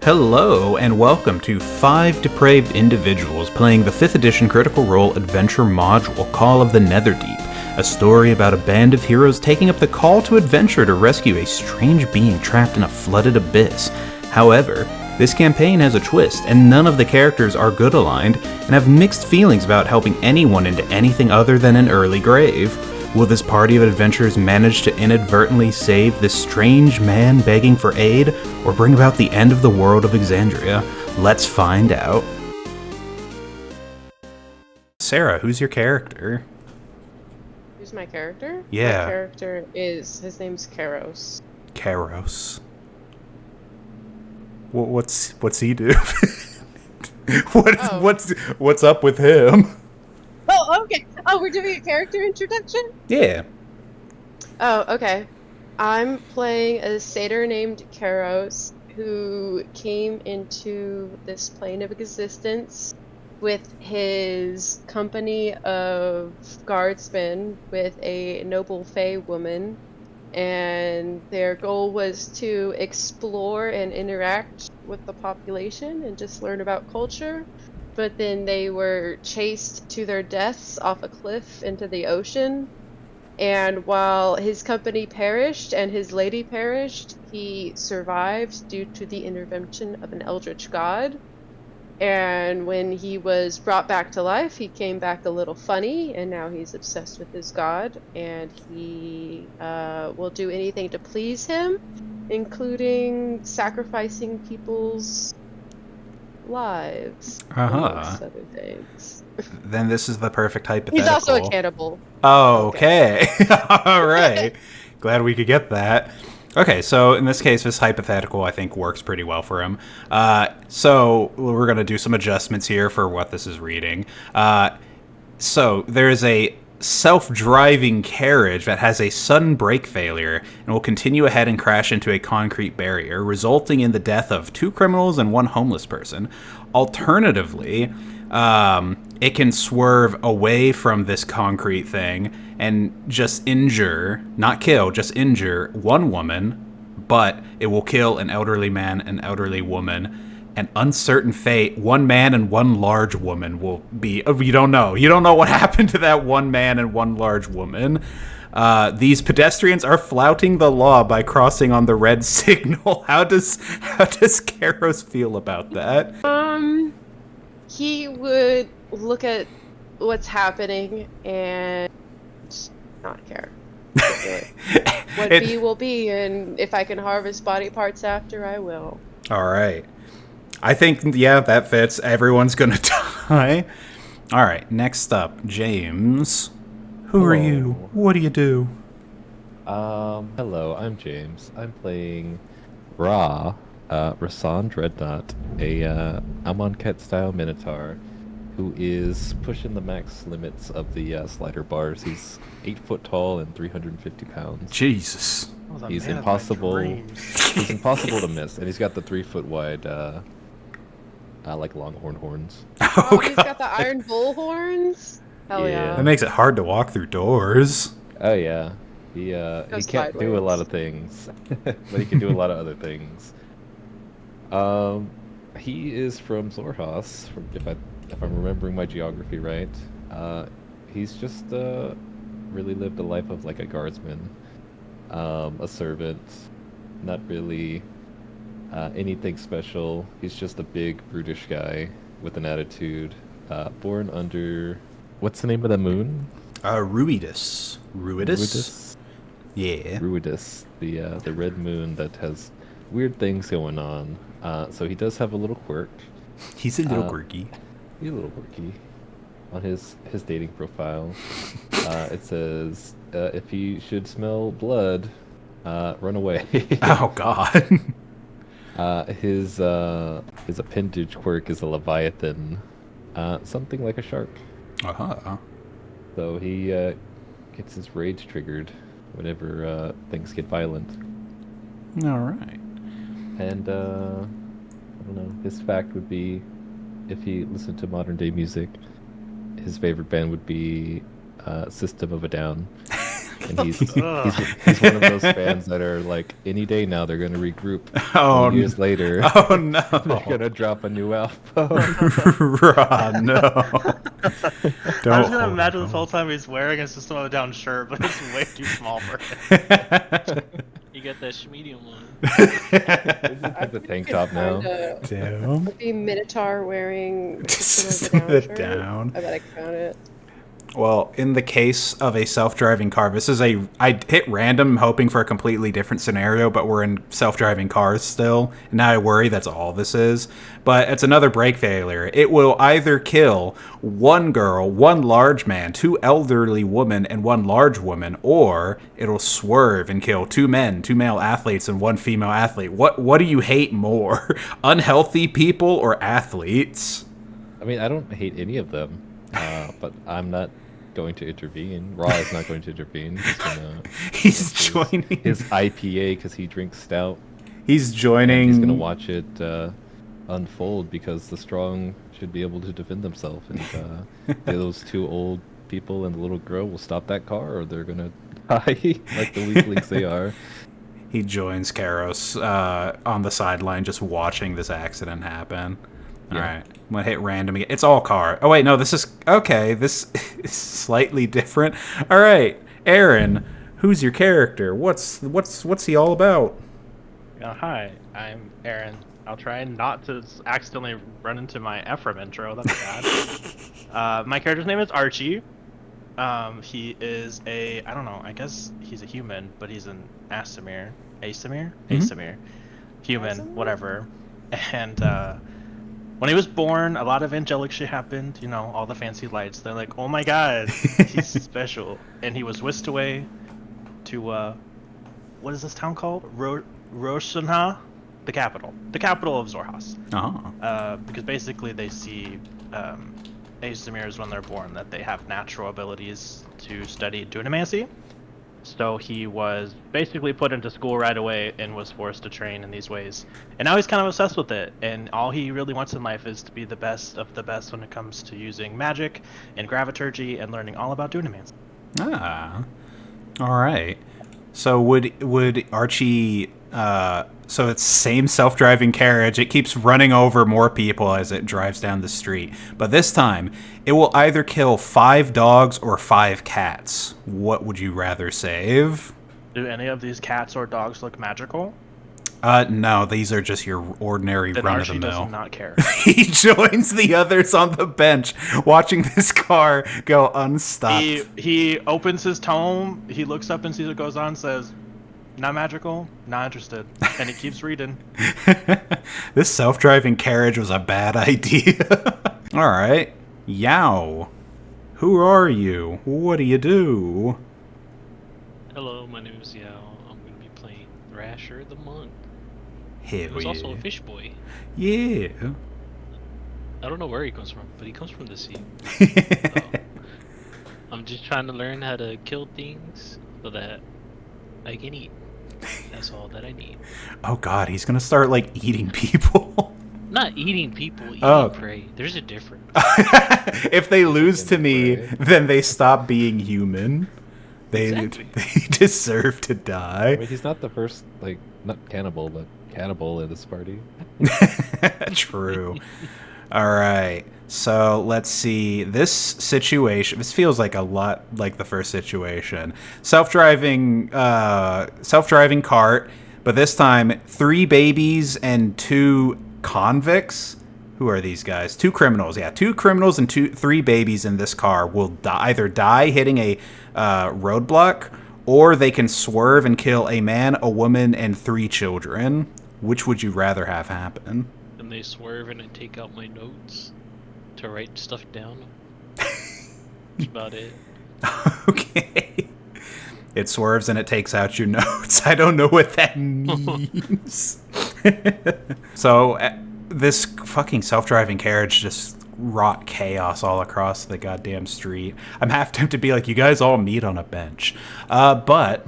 Hello, and welcome to 5 Depraved Individuals playing the 5th edition Critical Role adventure module, Call of the Netherdeep, a story about a band of heroes taking up the call to adventure to rescue a strange being trapped in a flooded abyss. However, this campaign has a twist, and none of the characters are good aligned, and have mixed feelings about helping anyone into anything other than an early grave. Will this party of adventurers manage to inadvertently save this strange man begging for aid, or bring about the end of the world of Exandria? Let's find out. Sarah, who's your character? Who's my character? Yeah. My character his name's Karos. Karos. What's he do? What's up with him? Oh, okay. Oh, we're doing a character introduction? Yeah. Oh, okay. I'm playing a satyr named Karos who came into this plane of existence with his company of guardsmen with a noble fae woman, and their goal was to explore and interact with the population and just learn about culture. But then they were chased to their deaths off a cliff into the ocean. And while his company perished and his lady perished, he survived due to the intervention of an eldritch god. And when he was brought back to life, he came back a little funny, and now he's obsessed with his god, and he will do anything to please him, including sacrificing people's lives, amongst other things. Then this is the perfect hypothetical. He's also a cannibal. Oh, okay. All right. Glad we could get that. Okay, so in this case, this hypothetical, I think, works pretty well for him. So we're going to do some adjustments here for what this is reading. So there's a self-driving carriage that has a sudden brake failure and will continue ahead and crash into a concrete barrier, resulting in the death of 2 criminals and 1 homeless person. Alternatively, it can swerve away from this concrete thing and just injure, not kill, just injure 1 woman, but it will kill an elderly man, an elderly woman, an uncertain fate. 1 man and 1 large woman will be, you don't know what happened to that 1 man and 1 large woman. These pedestrians are flouting the law by crossing on the red signal. How does Karos feel about that? He would look at what's happening and not care. What be will be, and if I can harvest body parts after, I will. All right. I think, yeah, that fits. Everyone's gonna die. All right, next up, James. Who are you? What do you do? Hello, I'm James. I'm playing Rasan Dreadnought, a Amonkhet-style Minotaur who is pushing the max limits of the slider bars. He's 8 foot tall and 350 pounds. Jesus. He's impossible. He's impossible to miss, and he's got the 3 foot wide, like longhorn horns. Oh, he's got the iron bull horns. Hell yeah. That makes it hard to walk through doors. Oh yeah. He can't do a lot of things, but he can do a lot of other things. He is from Zorhas, if I'm remembering my geography right. He's just really lived a life of like a guardsman, a servant, not really anything special. He's just a big brutish guy with an attitude. Born under, what's the name of the moon? Ruidus. Ruidus? Yeah. Ruidus, the red moon that has weird things going on. So he does have a little quirk. He's a little quirky. He's a little quirky. On his dating profile, it says, if he should smell blood, run away. Oh, God. His appendage quirk is a leviathan, something like a shark. Uh-huh. So he gets his rage triggered whenever things get violent. All right. And I don't know. His fact would be, if he listened to modern day music, his favorite band would be System of a Down. and he's one of those fans that are like, any day now they're gonna regroup. Oh, 20 years later, oh no. they're gonna drop a new album. Rah, no. Don't I'm just gonna hold imagine it. this whole time he's wearing a System of a Down shirt, but it's way too small for him. You got that medium one. It's the tank top now. Damn. Be Minotaur wearing System of a shirt. Down. I bet I can count it. Well, in the case of a self-driving car, this is I hit random hoping for a completely different scenario, but we're in self-driving cars still. And now I worry that's all this is. But it's another brake failure. It will either kill one girl, one large man, two elderly women, and one large woman, or it'll swerve and kill two men, two male athletes, and one female athlete. What do you hate more? Unhealthy people or athletes? I mean, I don't hate any of them, but I'm not going to intervene. Raw is not going to intervene. He's joining. His IPA because he drinks stout. He's And joining. he's gonna watch it unfold because the strong should be able to defend themselves, and those two old people and the little girl will stop that car, or they're gonna die like the weaklings they are. He joins Karos on the sideline, just watching this accident happen. All Yeah. right, I'm gonna hit random again. It's all car. Oh wait, no, this is okay. This is slightly different. All right, Aaron, who's your character? What's he all about? Hi, I'm Aaron. I'll try not to accidentally run into my Ephraim intro. That's bad. My character's name is Archie. He is I don't know, I guess he's a human, but he's an Asimir. Asimir? Asimir. Human, Asimir? whatever. And when he was born, a lot of angelic shit happened. You know, all the fancy lights. They're like, oh my god, he's special. And he was whisked away to, what is this town called? Roshanha? The capital of Zorhas. Oh, Because basically they see Asimirs when they're born that they have natural abilities to study dunamancy. So he was basically put into school right away and was forced to train in these ways. And now he's kind of obsessed with it. And all he really wants in life is to be the best of the best when it comes to using magic and graviturgy and learning all about dunamancy. all right. So would Archie? So it's same self-driving carriage. It keeps running over more people as it drives down the street. But this time, it will either kill 5 dogs or 5 cats. What would you rather save? Do any of these cats or dogs look magical? No, these are just your ordinary Then Archie run-of-the-mill. does not care. He joins the others on the bench, watching this car go unstopped. He opens his tome, he looks up and sees what goes on, says, not magical, not interested. And he keeps reading. This self-driving carriage was a bad idea. All right. Yow. Who are you? What do you do? Hello, my name is Yao. I'm going to be playing Thrasher the Monk. Hell He was also yeah. a fish boy. Yeah. I don't know where he comes from, but he comes from the sea. So, I'm just trying to learn how to kill things so that I can eat. That's all that I need. Oh god, he's gonna start like eating people. Not eating people, eating Oh. prey. There's a difference. If they lose to me, Prey. then they stop being human. They Exactly. they deserve to I die. mean, he's not the first, like, not cannibal, but cannibal in this party. True. All right. So let's see. This situation. This feels like a lot like the first situation. Self-driving cart, but this time 3 babies and 2 convicts. Who are these guys? 2 criminals. Yeah, 2 criminals and 3 babies in this car will either die hitting a roadblock, or they can swerve and kill a man, a woman, and 3 children. Which would you rather have happen? And they swerve and I take out my notes to write stuff down. That's about it. Okay. It swerves and it takes out your notes. I don't know what that means. So, this fucking self-driving carriage just wrought chaos all across the goddamn street. I'm half tempted to be like, you guys all meet on a bench. But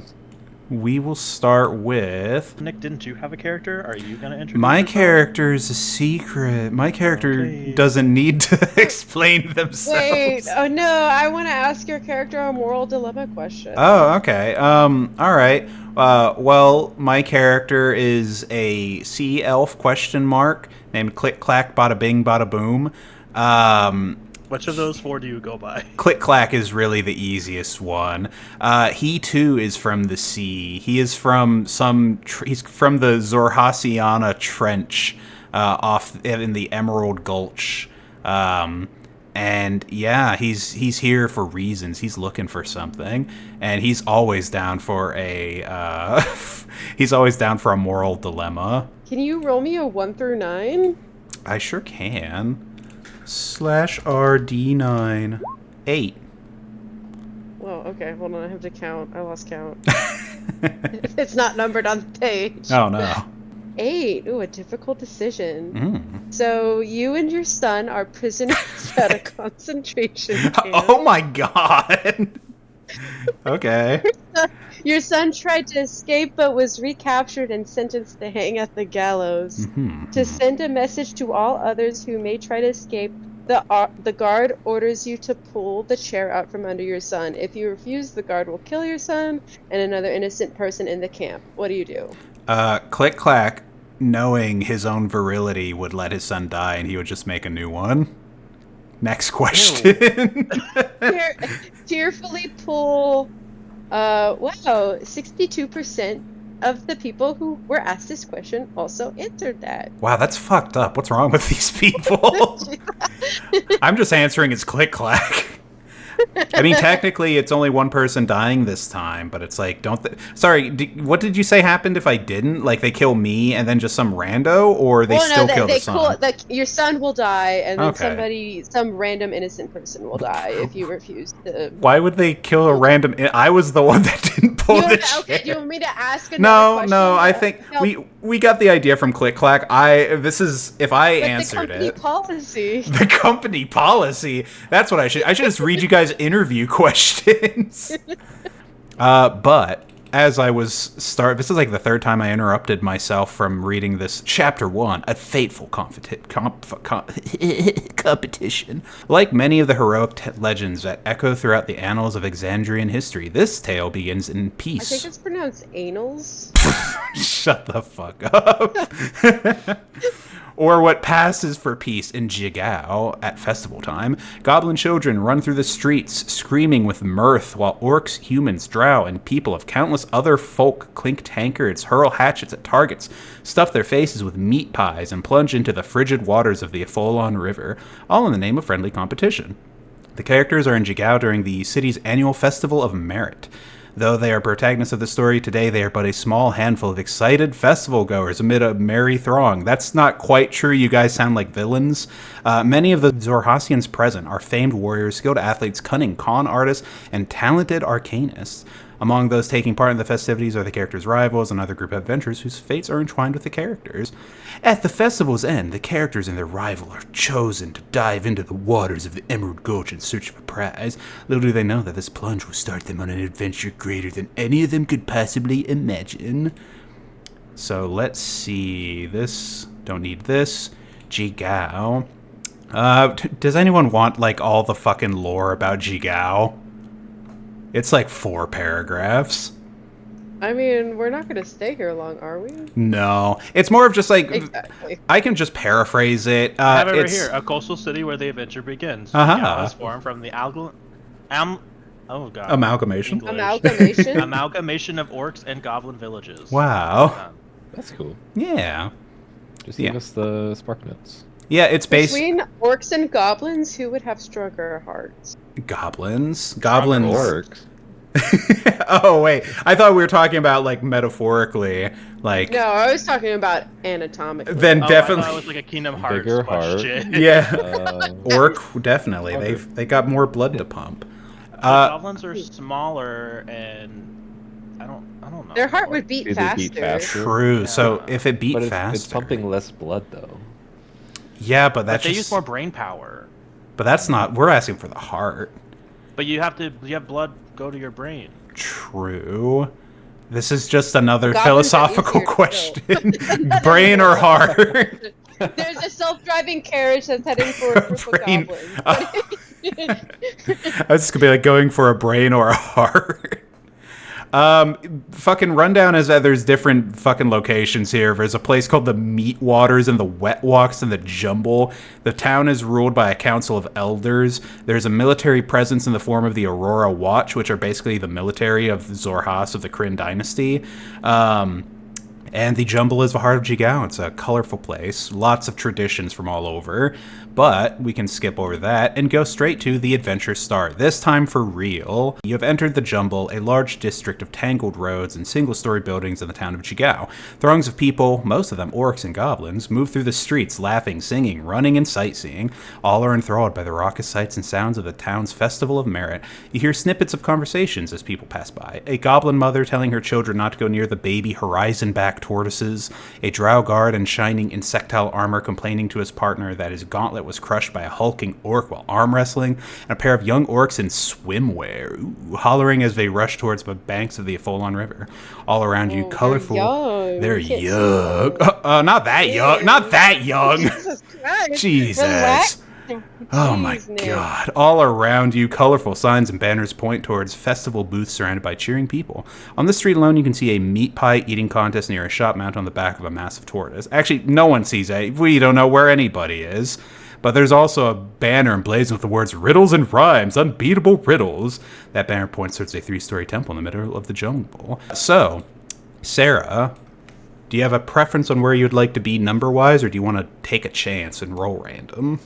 We will start with... Nick, didn't you have a character? Are you gonna introduce My yourself? character's a secret. My character Okay. doesn't need to explain themselves. Wait, oh no, I want to ask your character a moral dilemma question. Oh, okay. All right. Well, my character is a sea elf question mark named Click Clack Bada Bing Bada Boom. Which of those 4 do you go by? Click Clack is really the easiest one. He too is from the sea. He is from he's from the Zorhasiana Trench, off in the Emerald Gulch. And yeah, he's here for reasons. He's looking for something, and he's always down for a he's always down for a moral dilemma. Can you roll me a 1 through 9? I sure can. /RD9 8. Well, okay, hold on, I have to count. I lost count. It's not numbered on the page. Oh no. 8. Ooh, a difficult decision. Mm. So you and your son are prisoners at a concentration camp. Oh my god. Okay. Your son tried to escape but was recaptured and sentenced to hang at the gallows. Mhm. To send a message to all others who may try to escape, the guard orders you to pull the chair out from under your son. If you refuse, the guard will kill your son and another innocent person in the camp. What do you do? Click Clack, knowing his own virility, would let his son die and he would just make a new one. Next question. Tearfully pull. Wow, 62% of the people who were asked this question also answered that. Wow, that's fucked up. What's wrong with these people? I'm just answering as Click Clack. I mean, technically, it's only one person dying this time, but it's like, sorry, what did you say happened if I didn't? Like, they kill me and then just some rando, or they still kill the son? Your son will die, and then Okay. some random innocent person will die if you refuse to. Why would they kill a random? I was the one that didn't pull the chair. Okay, do you want me to ask another question? No. I think we got the idea from Click Clack. If I answered the company policy. The company policy. That's what I should just read you guys interview questions. But as I was this is like the third time I interrupted myself from reading this chapter 1, a fateful competition. Like many of the heroic legends that echo throughout the annals of Exandrian history, this tale begins in I peace. think it's pronounced anals. Shut the fuck up. Or what passes for peace in Jigao at festival time. Goblin children run through the streets, screaming with mirth, while orcs, humans, drow, and people of countless other folk clink tankards, hurl hatchets at targets, stuff their faces with meat pies, and plunge into the frigid waters of the Afolon River, all in the name of friendly competition. The characters are in Jigao during the city's annual Festival of Merit. Though they are protagonists of the story, today they are but a small handful of excited festival goers amid a merry throng. That's not quite true. You guys sound like villains. Many of the Zorhasians present are famed warriors, skilled athletes, cunning con artists, and talented arcanists. Among those taking part in the festivities are the characters' rivals and other group adventurers whose fates are entwined with the characters. At the festival's end, the characters and their rival are chosen to dive into the waters of the Emerald Gulch in search of a prize. Little do they know that this plunge will start them on an adventure greater than any of them could possibly imagine. So let's see. Don't need this. Jigao. Does anyone want, like, all the fucking lore about Jigao? It's like 4 paragraphs. I mean, we're not going to stay here long, are we? No. It's more of just like... Exactly. I can just paraphrase it. I have it right here. A coastal city where the adventure begins. Uh-huh. Was formed from the Amalgamation. Amalgamation? Amalgamation of orcs and goblin villages. Wow. That's cool. Yeah. Just give us the spark notes. Yeah, it's based... Between orcs and goblins, who would have stronger hearts? Goblins? Orcs. Oh, wait. I thought we were talking about, like, metaphorically. Like... No, I was talking about anatomically. Then definitely... I thought it was like a Kingdom Hearts Bigger question. Yeah. Orc, definitely. Okay. They got more blood to pump. Goblins are smaller and... I don't know. Their heart would beat Do they faster. beat faster? True. Yeah. So if it beat But faster... it's pumping less blood, though. Yeah, but But that's they just... use more brain power. But that's not... We're asking for the heart. But you have blood go to your brain. True. This is just another Goblins are philosophical easier to question. Brain or heart? There's a self-driving carriage that's heading for a group Brain. of goblins. I was just gonna be like going for a brain or a heart. Fucking rundown is that there's different fucking locations here. There's a place called the Meat Waters and the Wet Walks and the Jumble. The town is ruled by a council of elders. There's a military presence in the form of the Aurora Watch, which are basically the military of Zorhas of the Kryn dynasty. And the Jumble is the heart of Jigao. It's a colorful place, lots of traditions from all over. But we can skip over that and go straight to the adventure start. This time for real. You have entered the Jumble, a large district of tangled roads and single-story buildings in the town of Jigao. Throngs of people, most of them orcs and goblins, move through the streets, laughing, singing, running, and sightseeing. All are enthralled by the raucous sights and sounds of the town's Festival of Merit. You hear snippets of conversations as people pass by. A goblin mother telling her children not to go near the baby horizon-back tortoises. A drow guard in shining insectile armor complaining to his partner that his gauntlet was crushed by a hulking orc while arm wrestling, and a pair of young orcs in swimwear, hollering as they rush towards the banks of the Afolon River. All around you, colorful. They're young. Not that young. Not that young. Jesus Christ. Jesus. Relax. Oh my Jeez, Nick. god. All around you, colorful signs and banners point towards festival booths surrounded by cheering people. On the street alone, you can see a meat pie eating contest near a shop mounted on the back of a massive tortoise. Actually, no one sees it. We don't know where anybody is. But there's also a banner emblazoned with the words riddles and rhymes, unbeatable riddles. That banner points towards a 3-story temple in the middle of the jungle. So, Sarah, do you have a preference on where you'd like to be number-wise, or do you want to take a chance and roll random?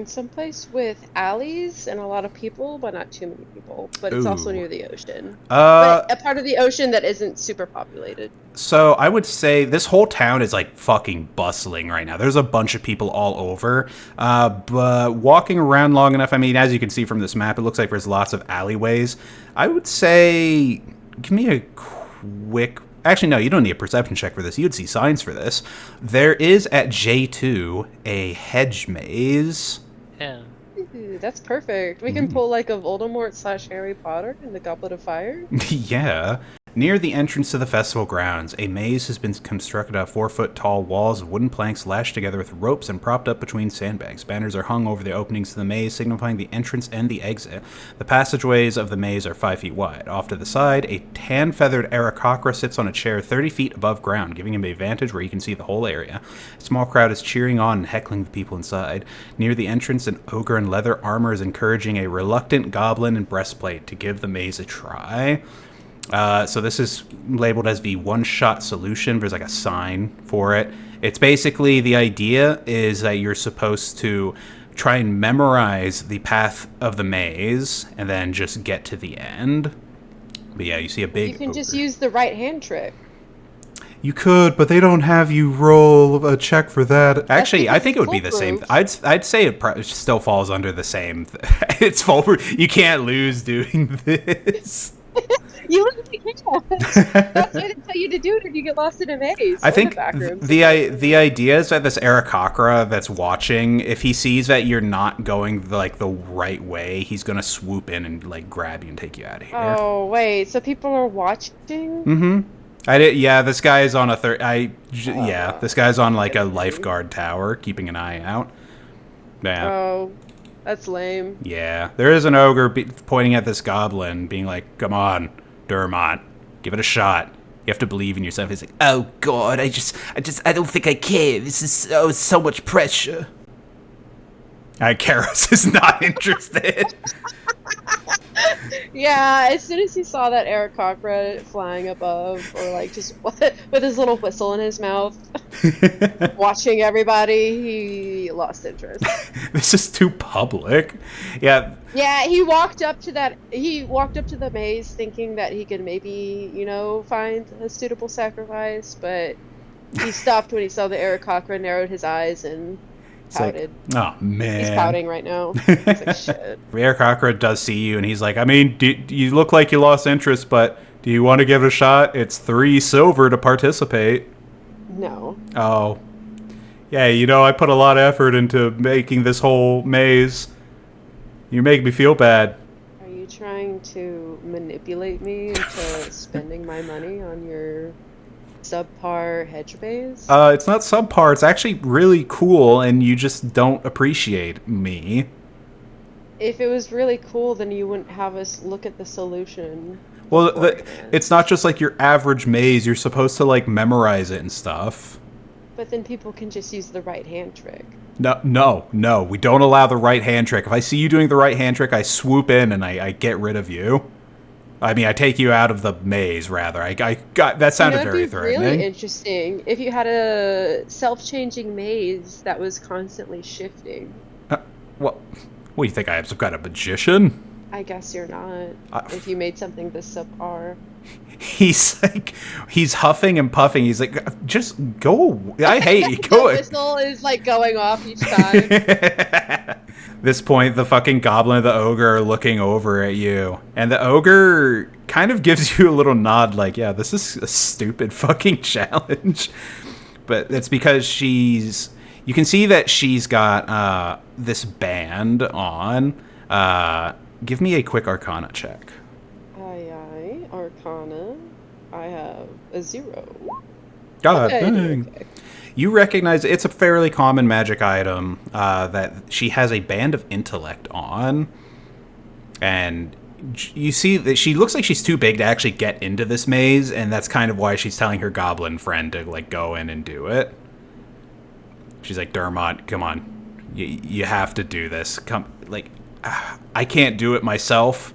Someplace with alleys and a lot of people, but not too many people. But it's also Ooh. near the ocean. But a part of the ocean that isn't super populated. So I would say this whole town is like fucking bustling right now. There's a bunch of people all over. But walking around long enough, I mean, as you can see from this map, it looks like there's lots of alleyways. I would say, give me a quick... Actually, no, you don't need a perception check for this. You'd see signs for this. There is at J2 a hedge maze. Yeah. Ooh, that's perfect. We can pull like a Voldemort / Harry Potter in the Goblet of Fire. Yeah. Near the entrance to the festival grounds, a maze has been constructed of 4-foot-tall walls of wooden planks lashed together with ropes and propped up between sandbags. Banners are hung over the openings to the maze, signifying the entrance and the exit. The passageways of the maze are 5 feet wide. Off to the side, a tan-feathered Aarakocra sits on a chair 30 feet above ground, giving him a vantage where he can see the whole area. A small crowd is cheering on and heckling the people inside. Near the entrance, an ogre in leather armor is encouraging a reluctant goblin in breastplate to give the maze a try. So this is labeled as the one-shot solution. There's like a sign for it. It's basically, the idea is that you're supposed to try and memorize the path of the maze and then just get to the end. But yeah, you see a big You can just ogre. use the right hand trick. You could, but they don't have you roll a check for that. Actually, I think it would be the same. foolproof. I'd say it still falls under the same. It's foolproof. You can't lose doing this. You literally can't. That's why they tell you to do it if you get lost in a maze. I or think the back rooms. the idea is that this Aarakocra that's watching, if he sees that you're not going like the right way, he's gonna swoop in and like grab you and take you out of here. Oh wait, so people are watching? Mm-hmm. I did. Yeah, this guy is on a yeah, this guy's on like a lifeguard tower, keeping an eye out. Yeah. Oh, that's lame. Yeah, there is an ogre pointing at this goblin, being like, "Come on, Dermot, give it a shot. You have to believe in yourself." He's like, "Oh God, I don't think I can. This is so much pressure." Karos is not interested. Yeah, as soon as he saw that Aarakocra flying above, or like just with his little whistle in his mouth, watching everybody, he lost interest. This is too public. Yeah. Yeah, he walked up to the maze thinking that he could maybe, find a suitable sacrifice, but he stopped when he saw the Aarakocra, narrowed his eyes, and pouted. Oh man. He's pouting right now. He's like, shit. Aarakocra does see you, and he's like, I mean, you look like you lost interest, but do you want to give it a shot? It's 3 silver to participate. No. Oh. Yeah, I put a lot of effort into making this whole maze. You make me feel bad. Are you trying to manipulate me into spending my money on your subpar hedge maze? It's not subpar. It's actually really cool, and you just don't appreciate me. If it was really cool, then you wouldn't have us look at the solution Well, beforehand. it's not just like your average maze. You're supposed to like memorize it and stuff. But then people can just use the right hand trick. No. We don't allow the right hand trick. If I see you doing the right hand trick, I swoop in and I get rid of you. I mean, I take you out of the maze, rather. I got that sounded very It'd be threatening. really interesting if you had a self-changing maze that was constantly shifting. What do you think? I am some kind of magician? I guess you're not. If you made something this subpar. He's huffing and puffing. He's like, just go away. I hate you. Go The away. whistle is like going off each time. This point, the fucking goblin and the ogre are looking over at you. And the ogre kind of gives you a little nod like, yeah, this is a stupid fucking challenge. But it's because you can see that she's got this band on. Give me a quick Arcana check. Aye, Arcana. I have a 0. God Okay, dang. okay. You recognize it's a fairly common magic item that she has a band of intellect on. And you see that she looks like she's too big to actually get into this maze, and that's kind of why she's telling her goblin friend to like go in and do it. She's like, Dermot, come on. You have to do this. Come, like, I can't do it myself.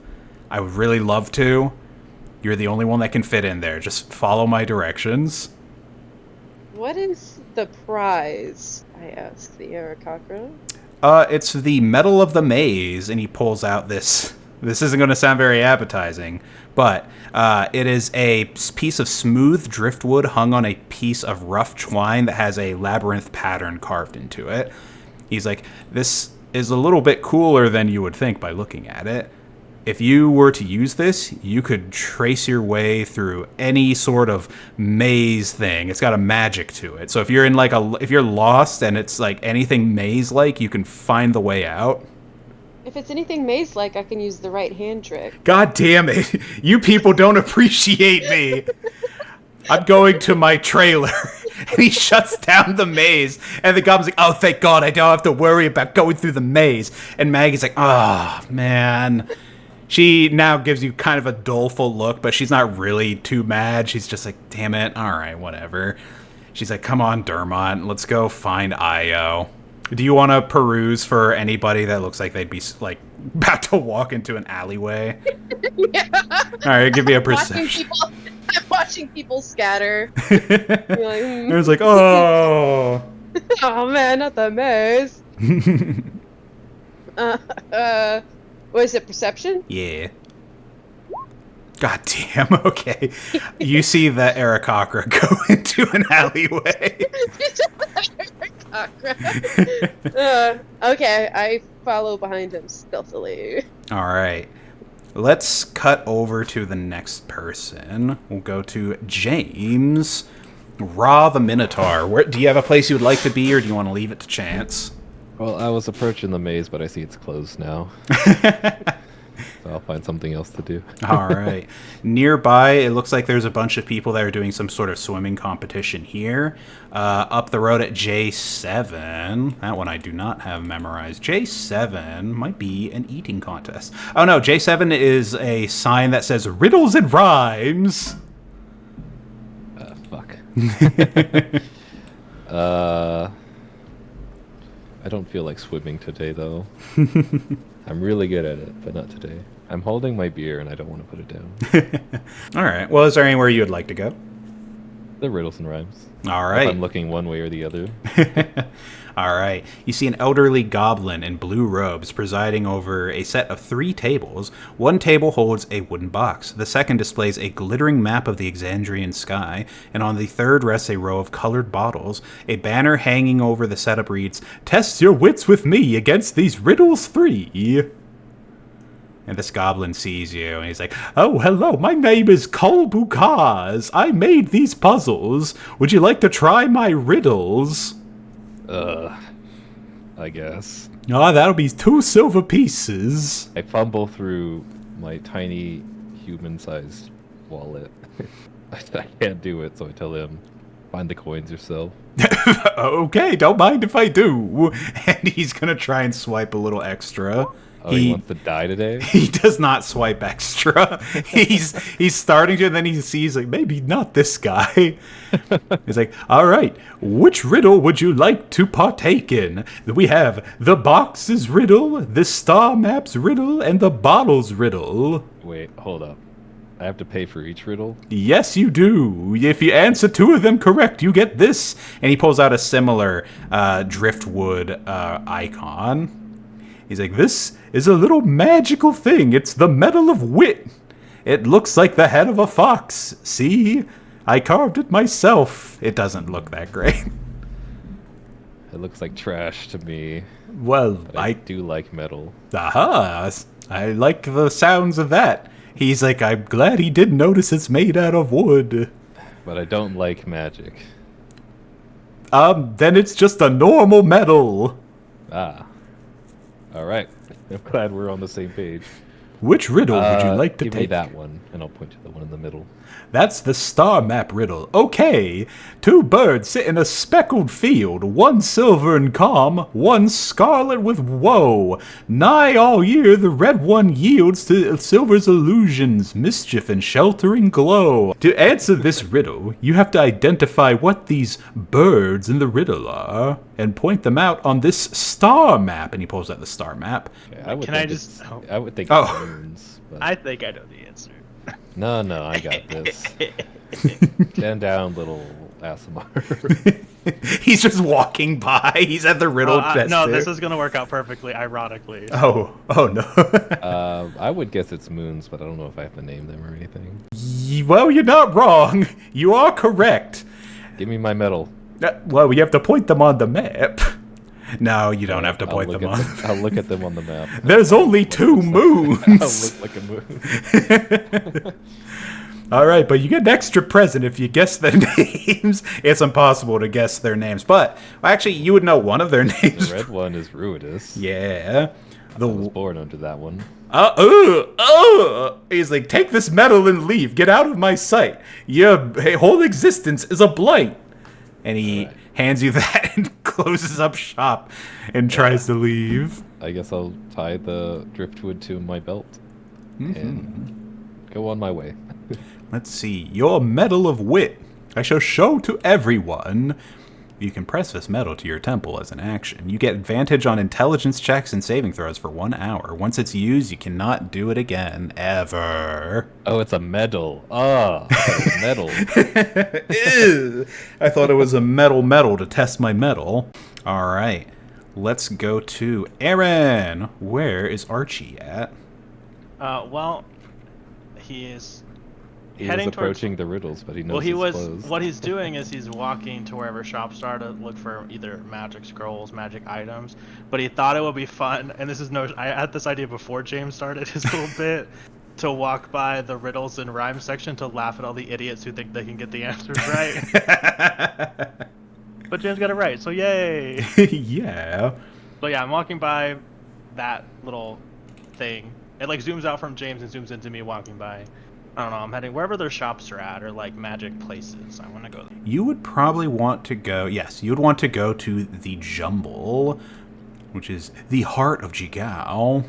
I would really love to. You're the only one that can fit in there. Just follow my directions. What is the prize? I ask the Aarakocra. It's the Medal of the Maze, and he pulls out this. This isn't going to sound very appetizing, but it is a piece of smooth driftwood hung on a piece of rough twine that has a labyrinth pattern carved into it. He's like, this is a little bit cooler than you would think by looking at it. If you were to use this, you could trace your way through any sort of maze thing. It's got a magic to it. So if you're in like if you're lost and it's like anything maze-like, you can find the way out. If it's anything maze-like, I can use the right hand trick. God damn it. You people don't appreciate me. I'm going to my trailer. And he shuts down the maze. And the goblin's like, oh, thank God, I don't have to worry about going through the maze. And Maggie's like, oh, man. She now gives you kind of a doleful look, but she's not really too mad. She's just like, damn it, all right, whatever. She's like, come on, Dermot, let's go find Io. Do you want to peruse for anybody that looks like they'd be, like, about to walk into an alleyway? Yeah. All right, give me a perception. I'm watching people scatter. You're like, It was like, oh. oh man, not the maze. What is it, perception? Yeah. God damn, okay. You see the Aarakocra go into an alleyway. Okay, I follow behind him stealthily. All right. Let's cut over to the next person. We'll go to James. Ra the Minotaur. Do you have a place you would like to be, or do you want to leave it to chance? Well, I was approaching the maze, but I see it's closed now. So I'll find something else to do. All right. Nearby, it looks like there's a bunch of people that are doing some sort of swimming competition here. Up the road at J7. That one I do not have memorized. J7 might be an eating contest. Oh, no. J7 is a sign that says riddles and rhymes. Fuck. I don't feel like swimming today, though. I'm really good at it, but not today. I'm holding my beer, and I don't want to put it down. All right. Well, is there anywhere you would like to go? The riddles and rhymes. All If right. I'm looking one way or the other. All right. You see an elderly goblin in blue robes presiding over a set of 3 tables. One table holds a wooden box. The second displays a glittering map of the Exandrian sky. And on the third rests a row of colored bottles. A banner hanging over the setup reads, "Test your wits with me against these riddles 3." And this goblin sees you, and he's like, "Oh, hello, my name is Kol Bukaz. I made these puzzles. Would you like to try my riddles?" I guess. Ah, that'll be 2 silver pieces. I fumble through my tiny human-sized wallet. I can't do it, so I tell him, find the coins yourself. Okay, don't mind if I do. And he's gonna try and swipe a little extra. Oh, he wants to die today? He does not swipe extra. He's starting to, and then he sees like maybe not this guy. He's like, all right, which riddle would you like to partake in? We have the box's riddle, the star map's riddle, and the bottle's riddle. Wait, hold up. I have to pay for each riddle? Yes, you do. If you answer 2 of them correct, you get this. And he pulls out a similar driftwood icon. He's like, this is a little magical thing. It's the Medal of Wit. It looks like the head of a fox. See? I carved it myself. It doesn't look that great. It looks like trash to me. Well, But I do like metal. Aha! I like the sounds of that. He's like, I'm glad he did notice it's made out of wood. But I don't like magic. Then it's just a normal metal. Ah. Alright. I'm glad we're on the same page. Which riddle would you like to give take? me that one, and I'll point to the one in the middle. That's the star map riddle. Okay. 2 birds sit in a speckled field, one silver and calm, one scarlet with woe. Nigh all year the red one yields to silver's illusions, mischief and sheltering glow. To answer this riddle, you have to identify what these birds in the riddle are, and point them out on this star map. And he pulls out the star map. Okay, I would think Oh. it's moons, but I think I know the answer. no, I got this. Stand down, little ASMR. He's just walking by. He's at the riddle test. No, this is gonna work out perfectly, ironically. Oh no. I would guess it's moons, but I don't know if I have to name them or anything. Well, you're not wrong. You are correct. Give me my medal. Well, you have to point them on the map. No, you don't have to point them on. I'll look at them on the map. There's only 2 I'll moons. look like a moon. All right, but you get an extra present if you guess their names. It's impossible to guess their names, but actually, you would know one of their names. The red one is Ruidus. Yeah. I was born under that one. He's like, take this medal and leave. Get out of my sight. Your whole existence is a blight. And he hands you that and closes up shop and tries to leave. I guess I'll tie the driftwood to my belt and go on my way. Let's see. Your Medal of Wit. I shall show to everyone. You can press this medal to your temple as an action. You get advantage on intelligence checks and saving throws for 1 hour. Once it's used, you cannot do it again, ever. Oh, it's a medal. Oh, medal. Ew. I thought it was a metal to test my metal. All right. Let's go to Aaron. Where is Archie at? Well, he is He was heading approaching the riddles, but he knows Well, he it's was. closed. What he's doing is he's walking to wherever shops are to look for either magic scrolls, magic items. But he thought it would be fun, and this is no. I had this idea before James started his little bit, to walk by the riddles and rhyme section to laugh at all the idiots who think they can get the answers right. But James got it right, so yay! Yeah. So yeah, I'm walking by that little thing. It like zooms out from James and zooms into me walking by. I don't know, I'm heading wherever their shops are at, or like magic places. I want to go there. You would probably want to go, yes, you would want to go to the Jumble, which is the heart of Jigao.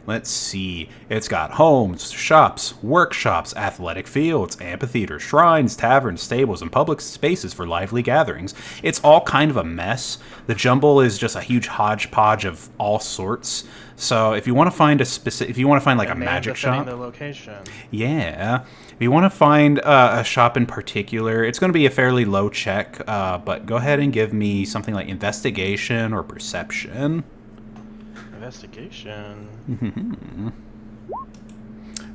Let's see. It's got homes, shops, workshops, athletic fields, amphitheaters, shrines, taverns, stables, and public spaces for lively gatherings. It's all kind of a mess. The Jumble is just a huge hodgepodge of all sorts. So if you want to find if you want to find like a magic shop, the location. yeah. If you want to find a shop in particular, it's going to be a fairly low check. But go ahead and give me something like investigation or perception. Investigation.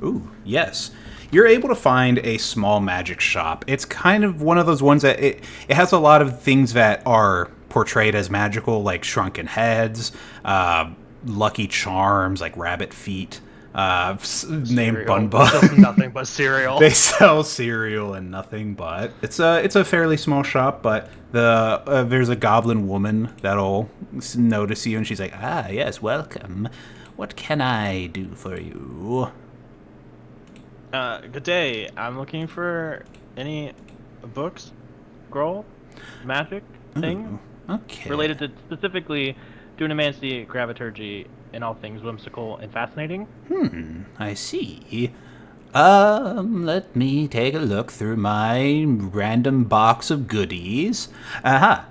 Ooh, yes. You're able to find a small magic shop. It's kind of one of those ones that it has a lot of things that are portrayed as magical, like shrunken heads, lucky charms, like rabbit feet, named Bun Bun. Nothing but cereal. They sell cereal and nothing but. It's a fairly small shop, but there's a goblin woman that'll notice you, and she's like, "Ah, yes, welcome. What can I do for you?" Good day. I'm looking for any books, scroll, magic thing Ooh, okay. related to specifically dunamancy, graviturgy, and all things whimsical and fascinating. I see. Let me take a look through my random box of goodies. Aha.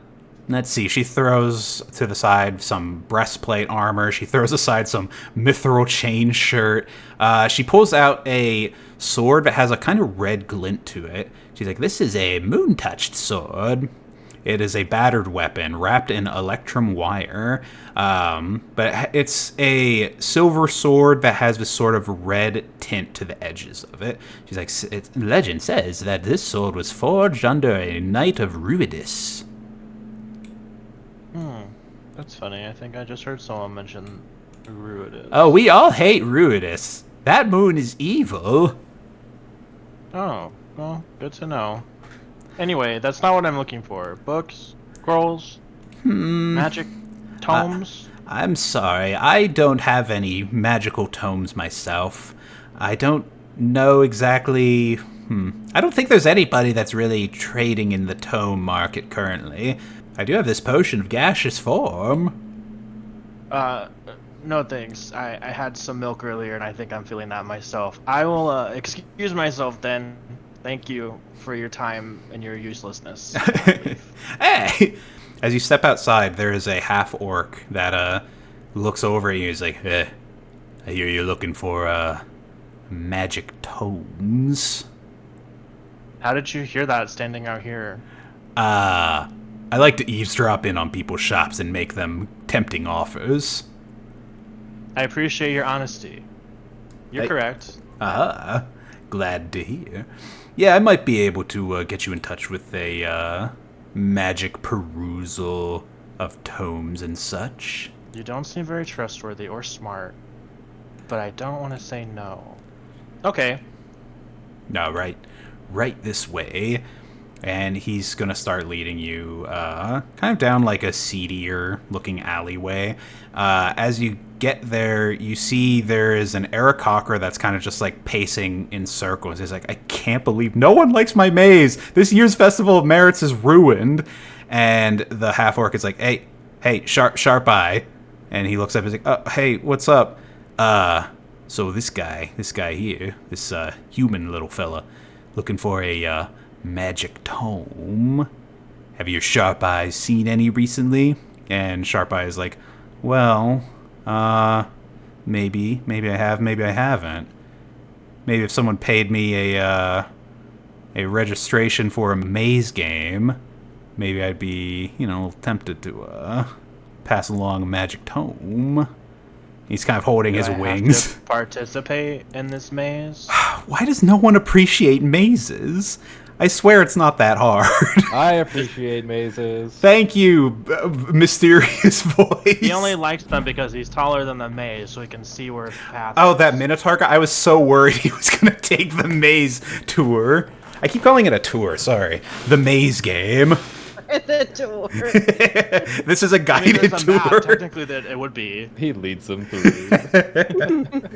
Let's see. She throws to the side some breastplate armor. She throws aside some mithril chain shirt. She pulls out a sword that has a kind of red glint to it. She's like, "This is a moon-touched sword." It is a battered weapon wrapped in electrum wire, but it's a silver sword that has this sort of red tint to the edges of it. She's like, legend says that this sword was forged under a knight of Ruidus. That's funny. I think I just heard someone mention Ruidus. Oh, we all hate Ruidus. That moon is evil. Oh, well, good to know. Anyway, that's not what I'm looking for. Books, scrolls, magic, tomes. I'm sorry, I don't have any magical tomes myself. I don't know exactly. I don't think there's anybody that's really trading in the tome market currently. I do have this potion of gaseous form. No thanks. I had some milk earlier and I think I'm feeling that myself. I will excuse myself then. Thank you for your time and your uselessness. Hey! As you step outside, there is a half-orc that looks over at you. He's like, I hear you're looking for magic tomes. How did you hear that standing out here? I like to eavesdrop in on people's shops and make them tempting offers. I appreciate your honesty. You're correct. Glad to hear. Yeah, I might be able to get you in touch with a magic perusal of tomes and such. You don't seem very trustworthy or smart, but I don't want to say no. Okay. No, right this way. And he's gonna start leading you kind of down like a seedier looking alleyway. As you get there, you see there is an Aarakocra that's kind of just like pacing in circles. He's like, I can't believe no one likes my maze. This year's Festival of Merits is ruined. And the half-orc is like, hey, sharp eye. And he looks up and he's like, oh, hey, what's up? So this guy here, this human little fella, looking for a magic tome. Have your sharp eyes seen any recently? And sharp eye is like, well, maybe I have, maybe I haven't. Maybe if someone paid me a registration for a maze game, maybe I'd be, tempted to pass along a magic tome. He's kind of holding his wings. Have to participate in this maze? Why does no one appreciate mazes? I swear it's not that hard. I appreciate mazes. Thank you, mysterious voice. He only likes them because he's taller than the maze, so he can see where his path Oh, is. that Minotaur guy? I was so worried he was going to take the maze tour. I keep calling it a tour, sorry. The maze game. The tour. This is a guided there's a map, tour. technically, that it would be. He leads them through.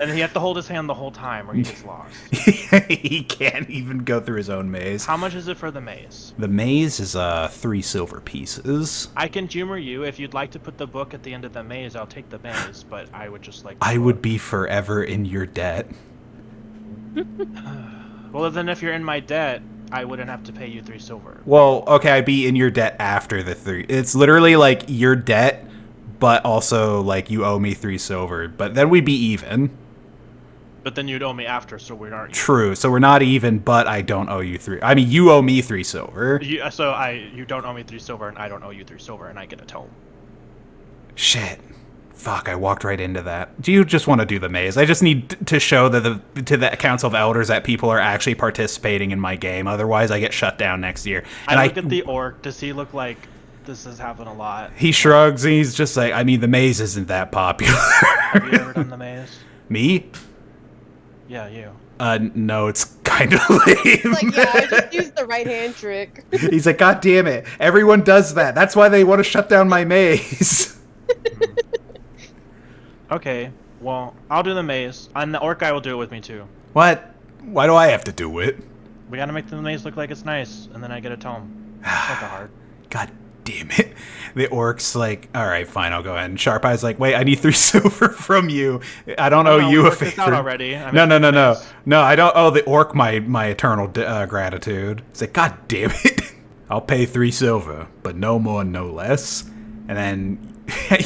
And he have to hold his hand the whole time or he gets lost. He can't even go through his own maze. How much is it for the maze? The maze is 3 silver pieces. I can humor you. If you'd like to put the book at the end of the maze, I'll take the maze, but I would just like the I would book. be forever in your debt. Well, then if you're in my debt, I wouldn't have to pay you 3 silver. Well, okay, I'd be in your debt after the 3. It's literally like your debt, but also like you owe me 3 silver. But then we'd be even. But then you'd owe me after, so we aren't. True. So we're not even, but I don't owe you 3. I mean, you owe me 3 silver. You don't owe me 3 silver, and I don't owe you 3 silver, and I get a tome. Shit. Fuck, I walked right into that. Do you just want to do the maze? I just need to show to the Council of Elders that people are actually participating in my game. Otherwise, I get shut down next year. And I look at the orc. Does he look like this has happened a lot? He shrugs and he's just like, I mean, the maze isn't that popular. Have you ever done the maze? Me? Yeah, you. No, it's kind of lame. Like, yeah, I just used the right hand trick. He's like, God damn it. Everyone does that. That's why they want to shut down my maze. Okay, well, I'll do the maze, and the orc guy will do it with me too. What? Why do I have to do it? We gotta make the maze look like it's nice, and then I get a tome. It's not that hard. God damn it. The orc's like, all right, fine, I'll go ahead. And Sharp Eye's like, wait, I need 3 silver from you. I don't owe you we a worked this out favor. already. I No, mean, no. No, I don't owe the orc my eternal gratitude. It's like, God damn it. I'll pay 3 silver, but no more, no less. And then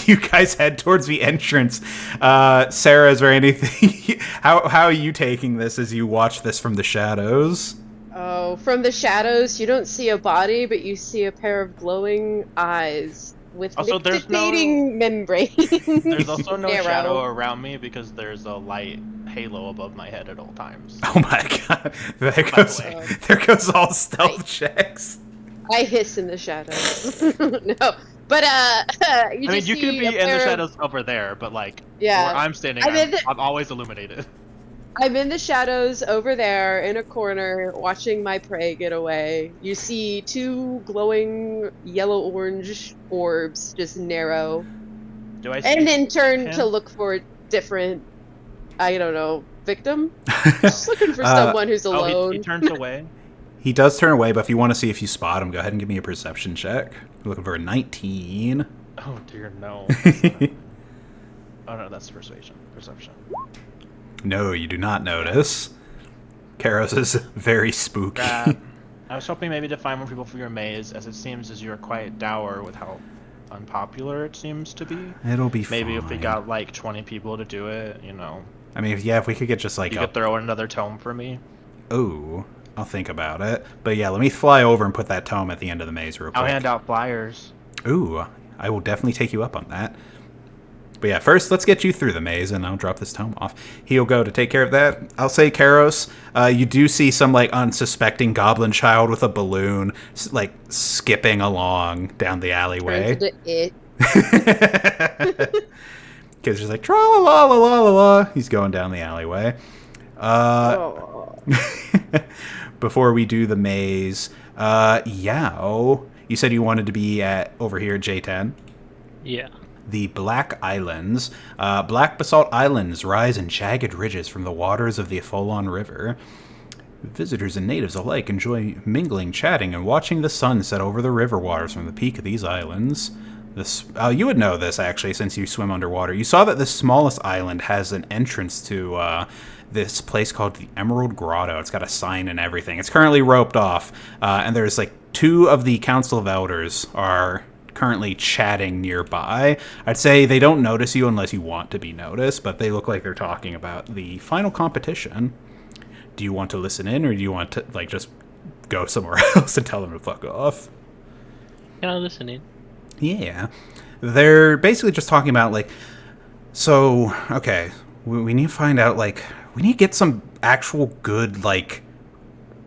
you guys head towards the entrance. Sarah, is there anything? How are you taking this as you watch this from the shadows? Oh, from the shadows, you don't see a body, but you see a pair of glowing eyes with Also, there's no- nictitating membrane. There's also no Narrow. shadow around me because there's a light halo above my head at all times. Oh my god. By the way. There goes all stealth checks. I hiss in the shadows. No, but you I mean, just you see could be a in the pair of- shadows over there, but like Yeah. where I'm standing, I'm in the- I'm always illuminated. I'm in the shadows over there in a corner watching my prey get away. You see 2 glowing yellow-orange orbs just narrow. Do I see And then turn him? to look for a different, I don't know, victim? Just looking for someone who's Oh, alone. he turns away. He does turn away, but if you want to see if you spot him, go ahead and give me a perception check. We're looking for a 19. Oh dear, no. Oh no, that's perception. No, you do not notice. Karos is very spooky. I was hoping maybe to find more people for your maze, as it seems as you're quite dour with how unpopular it seems to be. It'll be Maybe if we fine. got like 20 people to do it, you know. I mean, if we could get just like You could throw in another tome for me. Ooh, I'll think about it. But yeah, let me fly over and put that tome at the end of the maze real quick. I'll hand out flyers. Ooh, I will definitely take you up on that. But yeah, first let's get you through the maze, and I'll drop this tome off. He'll go to take care of that. I'll say, Karos, you do see some like unsuspecting goblin child with a balloon, like skipping along down the alleyway. Turns into it. Kids just like tra la la la la la. He's going down the alleyway. Oh. Before we do the maze, Yao, you said you wanted to be over here at J10. Yeah. The Black Islands. Black basalt islands rise in jagged ridges from the waters of the Afolon River. Visitors and natives alike enjoy mingling, chatting, and watching the sun set over the river waters from the peak of these islands. You would know this, actually, since you swim underwater. You saw that the smallest island has an entrance to this place called the Emerald Grotto. It's got a sign and everything. It's currently roped off, and there's like 2 of the Council of Elders are currently chatting nearby. I'd say they don't notice you unless you want to be noticed, but they look like they're talking about the final competition. Do you want to listen in, or do you want to like just go somewhere else and tell them to fuck off? Can I listen in? Yeah. They're basically just talking about, like, so, okay, we need to find out, like, we need to get some actual good, like,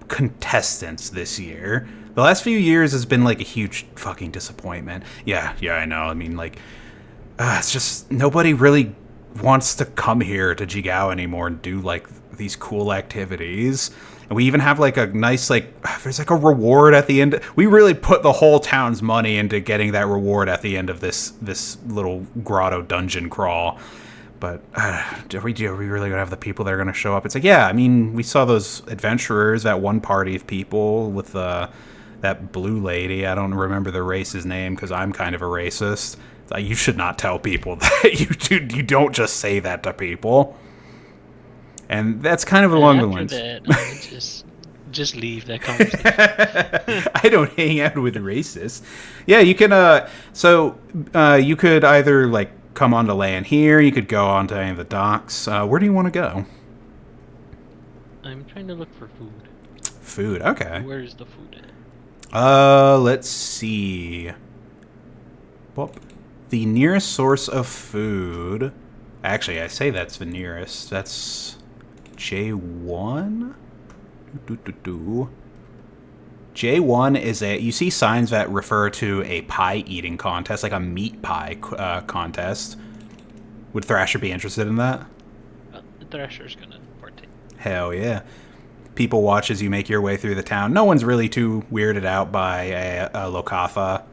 contestants this year. The last few years has been, like, a huge fucking disappointment. Yeah, I know. I mean, like, it's just, nobody really wants to come here to Jigao anymore and do, like, these cool activities. And we even have like a nice, like, there's like a reward at the end. We really put the whole town's money into getting that reward at the end of this little grotto dungeon crawl. But are we really gonna have the people that are gonna show up? It's like, yeah, I mean, we saw those adventurers, that one party of people with that blue lady. I don't remember the race's name because I'm kind of a racist. You should not tell people that. You don't just say that to people. And that's kind of along the lines. That, just leave that conversation. I don't hang out with racists. Yeah, you can. You could either like come onto land here. You could go onto any of the docks. Where do you want to go? I'm trying to look for food. Food. Okay. Where's the food at? Let's see. Well, the nearest source of food. Actually, I say that's the nearest. That's J1? J1 is you see signs that refer to a pie eating contest, like a meat pie contest. Would Thrasher be interested in that? The Thrasher's gonna partake. Hell yeah. People watch as you make your way through the town. No one's really too weirded out by a Lokatha.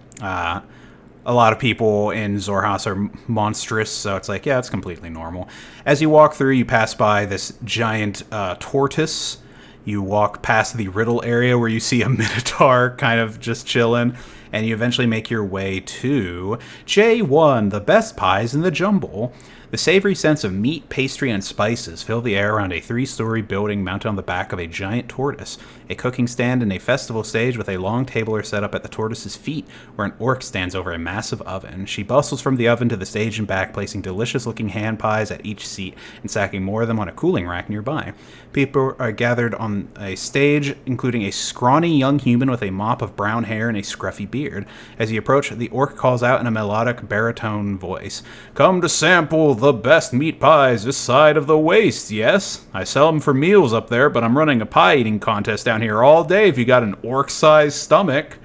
A lot of people in Zorhas are monstrous, so it's like, yeah, it's completely normal. As you walk through, you pass by this giant tortoise You walk past the riddle area where you see a minotaur kind of just chilling, and you eventually make your way to J1, the best pies in the jumble. The savory scents of meat, pastry, and spices fill the air around a 3-story building mounted on the back of a giant tortoise. A cooking stand and a festival stage with a long table are set up at the tortoise's feet, where an orc stands over a massive oven. She bustles from the oven to the stage and back, placing delicious-looking hand pies at each seat and stacking more of them on a cooling rack nearby. People are gathered on a stage, including a scrawny young human with a mop of brown hair and a scruffy beard. As you approach, the orc calls out in a melodic baritone voice, "Come to sample the best meat pies this side of the waste, yes? I sell them for meals up there, but I'm running a pie eating contest down here all day if you got an orc-sized stomach.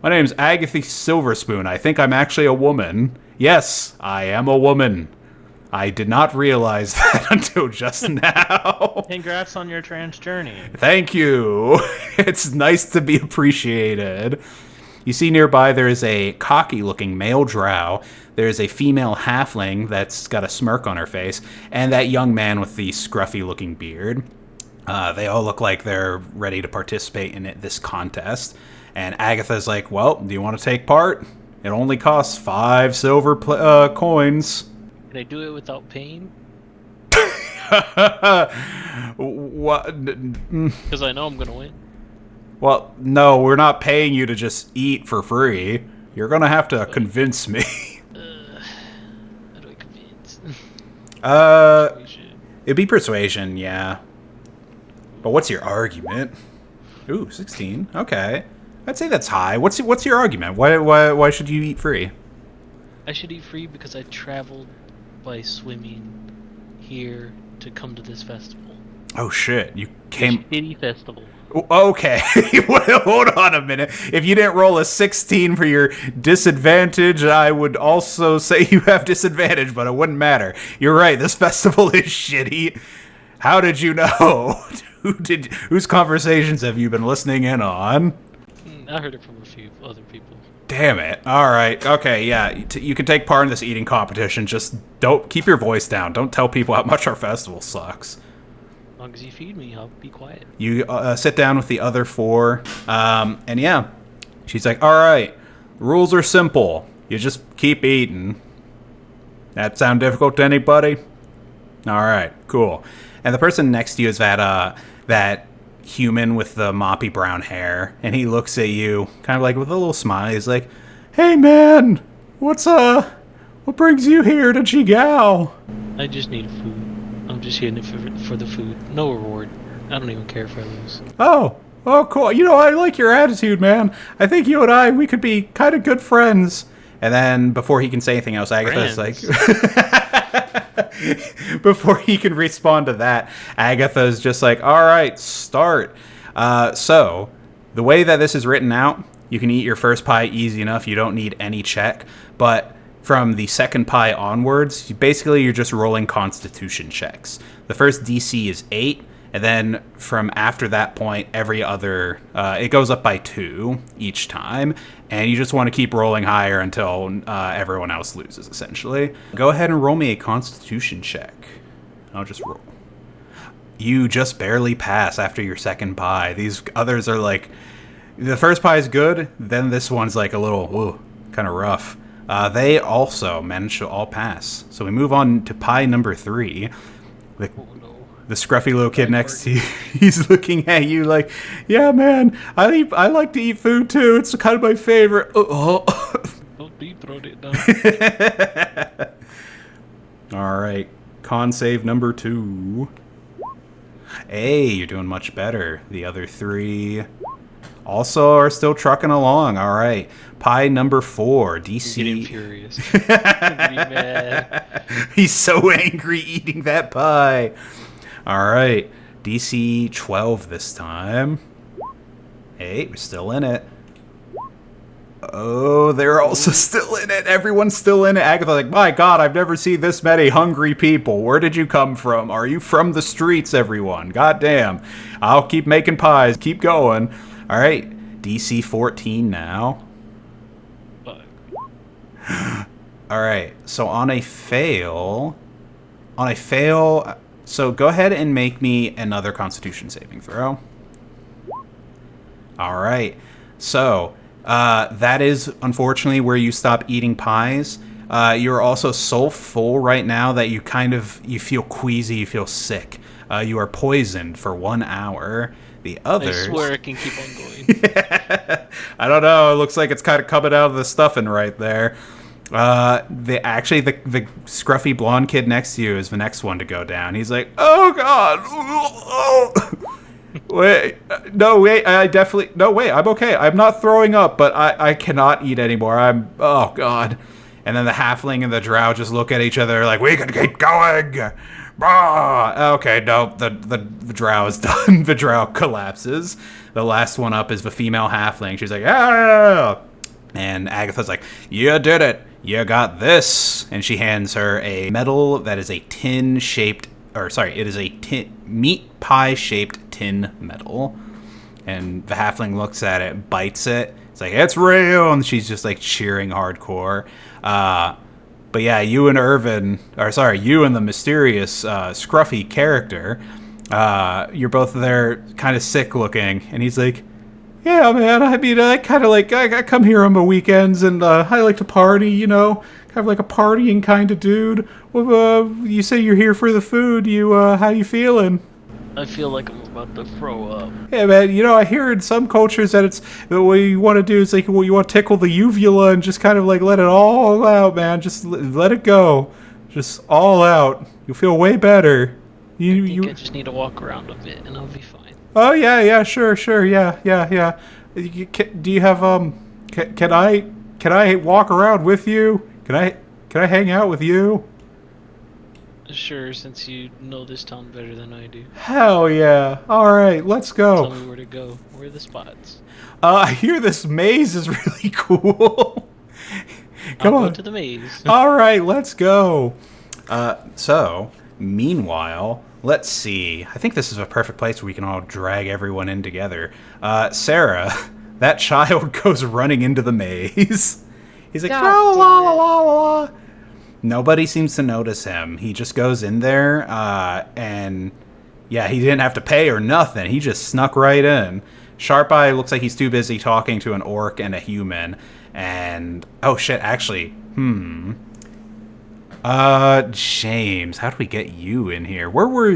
My name's Agatha Silverspoon. I think I'm actually a woman. Yes, I am a woman. I did not realize that until just now." Congrats on your trans journey. Thank you. It's nice to be appreciated. You see nearby there is a cocky-looking male drow. There is a female halfling that's got a smirk on her face, and that young man with the scruffy-looking beard. They all look like they're ready to participate in this contest. And Agatha's like, "Well, do you want to take part? It only costs 5 silver coins." Can I do it without pain? What? Because I know I'm gonna win. Well, no, we're not paying you to just eat for free. You're gonna have to convince me. How do I convince? It'd be persuasion, yeah. But what's your argument? Ooh, 16. Okay, I'd say that's high. What's your argument? Why should you eat free? I should eat free because I traveled by swimming here to come to this festival. Oh shit, you came. Shitty festival. Okay, hold on a minute. If you didn't roll a 16 for your disadvantage, I would also say you have disadvantage, but it wouldn't matter. You're right, this festival is shitty. How did you know? Whose conversations have you been listening in on? I heard it from a few other people. Damn it. Alright, okay, yeah. You can take part in this eating competition, just don't keep your voice down. Don't tell people how much our festival sucks. As long as you feed me, I'll be quiet. You sit down with the other 4, and yeah, she's like, "Alright, rules are simple. You just keep eating." That sound difficult to anybody? Alright, cool. And the person next to you is that human with the moppy brown hair, and he looks at you kind of like with a little smile. He's like, "Hey man, what brings you here to Jigao?" I just need food. I'm just hitting it for the food. No reward. I don't even care if I lose. Oh, cool. You know, I like your attitude, man. I think you and we could be kind of good friends. And then before he can say anything else, Agatha's like, before he can respond to that, Agatha's just like, "All right, start." So the way that this is written out, you can eat your first pie easy enough. You don't need any check. But from the second pie onwards, you're just rolling constitution checks. The first DC is 8, and then from after that point, every other, it goes up by 2 each time, and you just want to keep rolling higher until everyone else loses, essentially. Go ahead and roll me a constitution check. I'll just roll. You just barely pass after your second pie. These others are like, the first pie is good, then this one's like a little, kind of rough. They also managed to all pass. So we move on to pie number 3. The scruffy little kid next to you, he's looking at you like, "Yeah, man, I like to eat food too. It's kind of my favorite." Don't deep throat it down. All right, con save number 2. Hey, you're doing much better. The other 3 also are still trucking along. All right, pie number 4, DC. I'm getting furious. I'm getting mad. He's so angry eating that pie. All right, DC 12 this time. Hey, we're still in it. Oh, they're also still in it. Everyone's still in it. Agatha's like, "My God, I've never seen this many hungry people. Where did you come from? Are you from the streets, everyone? God damn. I'll keep making pies. Keep going." All right, DC 14 now. All right, so on a fail, so go ahead and make me another Constitution saving throw. All right. So that is unfortunately where you stop eating pies. You're also so full right now that you feel queasy, you feel sick. You are poisoned for 1 hour. The I others. swear I can keep on going. I don't know. It looks like it's kind of coming out of the stuffing right there. The scruffy blonde kid next to you is the next one to go down. He's like, "Oh God, wait, no, wait, I definitely no, wait, I'm okay. I'm not throwing up, but I cannot eat anymore. Oh God." And then the halfling and the drow just look at each other like, "We can keep going." Bah! Okay, no, the drow is done. The drow collapses. The last one up is the female halfling. She's like, "Ah!" And Agatha's like, "You did it. You got this." And she hands her a medal that is a it is a meat pie shaped tin medal. And the halfling looks at it, bites it. It's like, "It's real." And she's just like cheering hardcore. But yeah, you and you and the mysterious, scruffy character, you're both there kind of sick looking. And he's like, "Yeah, man, I mean, I kind of like, I come here on my weekends and I like to party, you know, kind of like a partying kind of dude. Well, you say you're here for the food. How you feeling?" I feel like I'm about to throw up. "Yeah, man, you know, I hear in some cultures that it's what you want to do is like, well, you want to tickle the uvula and just kind of like let it all out, man. Just let it go, just all out. You'll feel way better." I just need to walk around a bit and I'll be fine. Oh yeah, sure, yeah. Do you have Can I walk around with you? Can I hang out with you? Sure, since you know this town better than I do. Hell yeah! All right, let's Tell go. me where to go. Where are the spots? I hear this maze is really cool. Come I'll on. go to the maze. All right, let's go. So, meanwhile, let's see. I think this is a perfect place where we can all drag everyone in together. Sarah, that child goes running into the maze. He's like, God "La damn la la it." la la." Nobody seems to notice him. He just goes in there, and yeah, he didn't have to pay or nothing. He just snuck right in. Sharp Eye looks like he's too busy talking to an orc and a human. And oh shit, actually, James, how do we get you in here? Where were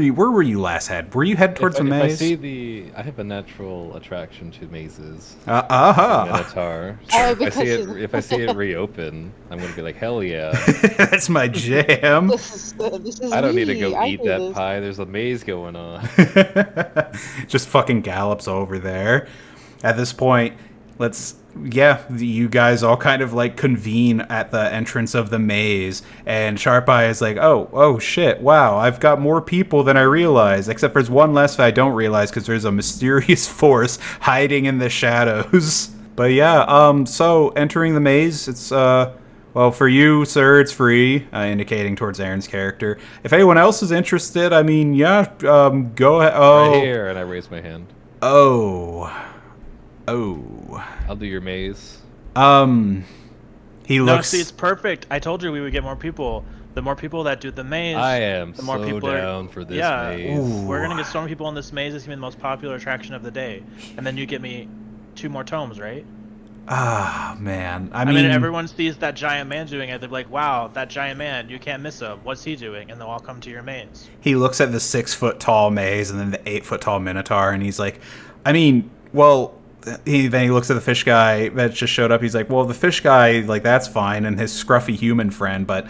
you last head? Were you headed towards the maze? I have a natural attraction to mazes. Uh-huh. Minotaur. Oh, If I see it reopen, I'm gonna be like, hell yeah. That's my jam. This is I don't need to me. go I eat do that this. pie. There's a maze going on. Just fucking gallops over there. At this point, you guys all kind of like convene at the entrance of the maze, and Sharp Eye is like, oh shit, wow, I've got more people than I realized, except there's one less that I don't realize because there's a mysterious force hiding in the shadows. But yeah, so entering the maze, it's well, for you, sir, it's free, indicating towards Aaron's character. If anyone else is interested, I mean, yeah, go ahead. Oh, Right here, and I raise my hand. oh. I'll do your maze. He No, looks. see, it's perfect. I told you we would get more people. The more people that do the maze, I am the more so people down for this yeah, maze. Ooh. we're gonna get so many people in this maze. It's gonna be the most popular attraction of the day. And then you get me 2 more tomes, right? Ah, man. I I mean, mean, everyone sees that giant man doing it. They're like, "Wow, that giant man! You can't miss him. What's he doing?" And they'll all come to your maze. he looks at the 6 foot tall maze and then the 8 foot tall minotaur, and he's like, I mean, well. Then he looks at the fish guy that just showed up. He's like, well, the fish guy, like, that's fine, and his scruffy human friend, but,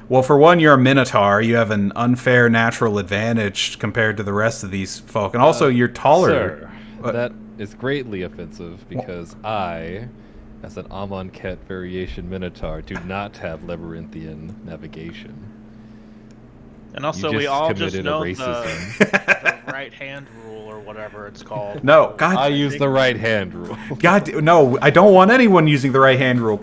well, for one, you're a minotaur. You have an unfair natural advantage compared to the rest of these folk, and also you're taller. Sir, that is greatly offensive because I, as an Amonkhet variation Minotaur, do not have labyrinthian navigation. And also, You we just all just committed a know racism. the right hand rule or whatever it's called. No, God. I use the right hand rule. God, no, I don't want anyone using the right hand rule.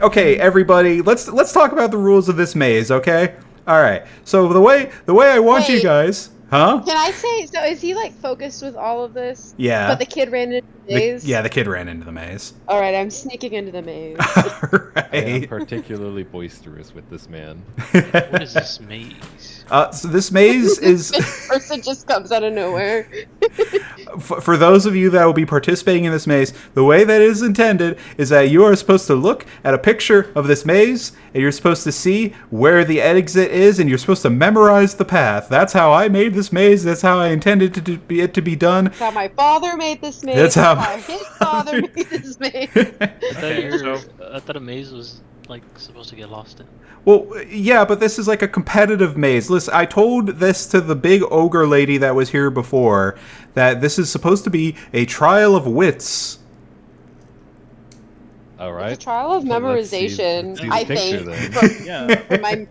Okay, everybody, let's talk about the rules of this maze, okay? All right. So the way I want you Wait. guys, huh? Can I say, so is he like focused with all of this? Yeah. But the kid ran into the maze? The kid ran into the maze. Alright, I'm sneaking into the maze. I am Right. particularly boisterous with this man. What is this maze? So this maze is This person just comes out of nowhere. for those of you that will be participating in this maze, the way that it is intended is that you are supposed to look at a picture of this maze, and you're supposed to see where the exit is, and you're supposed to memorize the path. That's how I made this maze. That's how I intended it to be done. That's how my father made this maze. That's how his father made this maze. I thought a maze was like supposed to get lost in. Well, yeah, but this is like a competitive maze. Listen, I told this to the big ogre lady that was here before, that this is supposed to be a trial of wits. All right. It's a trial of So memorization, let's see the I picture think. then. Yeah. From my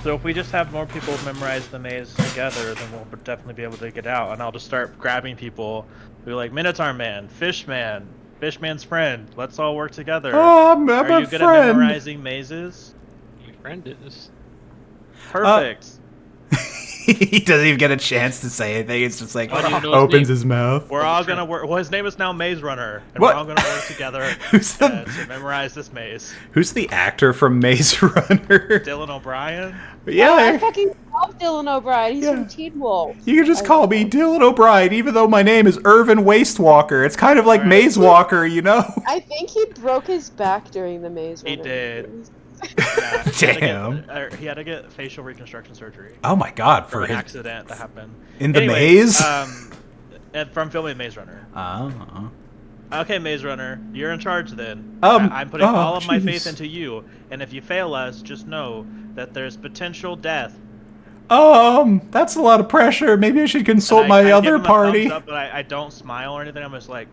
So if we just have more people memorize the maze together, then we'll definitely be able to get out. And I'll just start grabbing people who are like Minotaur Man, Fishman's friend. Let's all work together. Oh, I'm Are a you good friend. at memorizing mazes? Your friend is. Perfect. He doesn't even get a chance to say anything. It's just like I don't even know his opens name. his mouth. We're all gonna work. Well, his name is now Maze Runner, and What? we're all gonna work together Who's the- to memorize this maze. Who's the actor from Maze Runner? Dylan O'Brien. I Yeah, fucking love Dylan O'Brien. He's Yeah. from Teen Wolf. you can just call me Dylan O'Brien, even though my name is Irvin Wastewalker. It's kind of like All right. Maze Walker, you know? I think he broke his back during the maze. He Runner. did. Yeah, Damn. he had to get facial reconstruction surgery Oh my god, for for an his... accident that happened In the Anyway, maze? And from filming Maze Runner. Oh. Okay, Maze Runner, you're in charge then. Um, I'm putting oh, all of my jeez. faith into you, and if you fail us, just know that there's potential death. That's a lot of pressure. Maybe I should consult And I my give other him a party. thumbs up, but I don't smile or anything. I'm just like,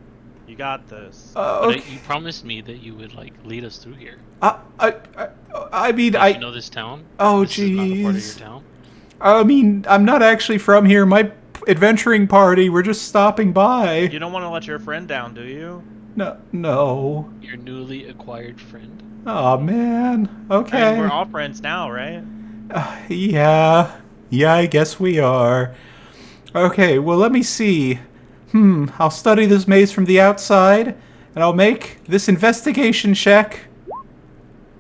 you got this. But Okay. you promised me that you would like lead us through here. I mean, Don't you know this town? Oh, This is not a part of jeez. your town. I mean, I'm not actually from here. My adventuring party, we're just stopping by. You don't want to let your friend down, do you? No. Your newly acquired friend. Oh man. I Okay. mean, we're all friends now, right? Yeah. Yeah, I guess we are. Okay, well, let me see. I'll study this maze from the outside, and I'll make this investigation check.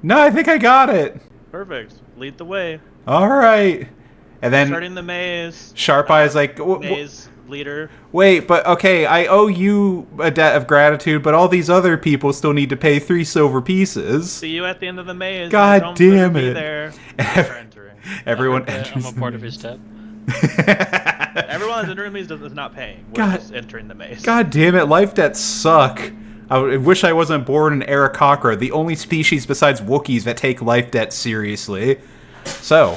No, I think I got it. Perfect. Lead the way. All right. And then Starting the maze. Sharp Eye's like, Maze leader. wait, but okay, I owe you a debt of gratitude, but all these other people still need to pay 3 silver pieces. See you at the end of the maze. God Don't forget to damn be it. There. You're entering. Everyone I'm enters a the part of maze. his tab. Everyone that's entering the maze is not paying. We're God- just entering the maze. God damn it, life debts suck. I wish I wasn't born in Arakocra, the only species besides Wookiees that take life debt seriously. So,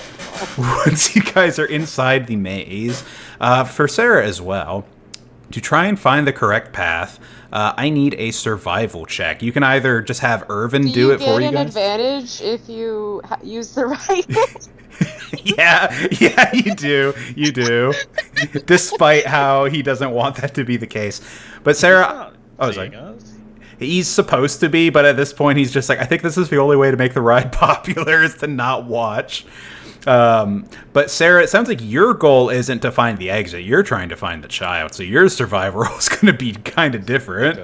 once you guys are inside the maze, for Sarah as well, to try and find the correct path, I need a survival check. You can either just have Irvin do it for you get an guys. advantage if you use the right. Yeah, you do. Despite how he doesn't want that to be the case. But Sarah, Seeing sorry. us. He's supposed to be, but at this point he's just like, I think this is the only way to make the ride popular is to not watch. But Sarah, it sounds like your goal isn't to find the exit. You're trying to find the child, so your survival role is going to be kind of different.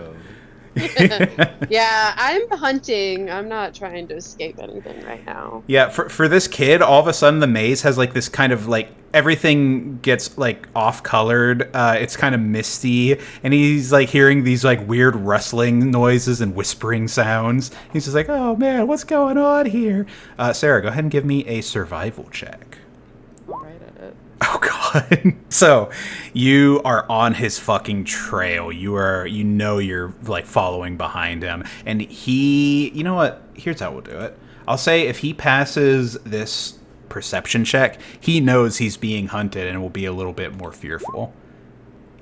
Yeah, I'm hunting. I'm not trying to escape anything right now. Yeah, for this kid, all of a sudden the maze has like this kind of like everything gets like off colored. It's kind of misty, and he's like hearing these like weird rustling noises and whispering sounds. He's just like, "Oh man, what's going on here?" Sarah, go ahead and give me a survival check. I'm right at it. Oh god. So, you are on his fucking trail. You know you're like following behind him, and you know what? Here's how we'll do it. I'll say if he passes this perception check, he knows he's being hunted and will be a little bit more fearful.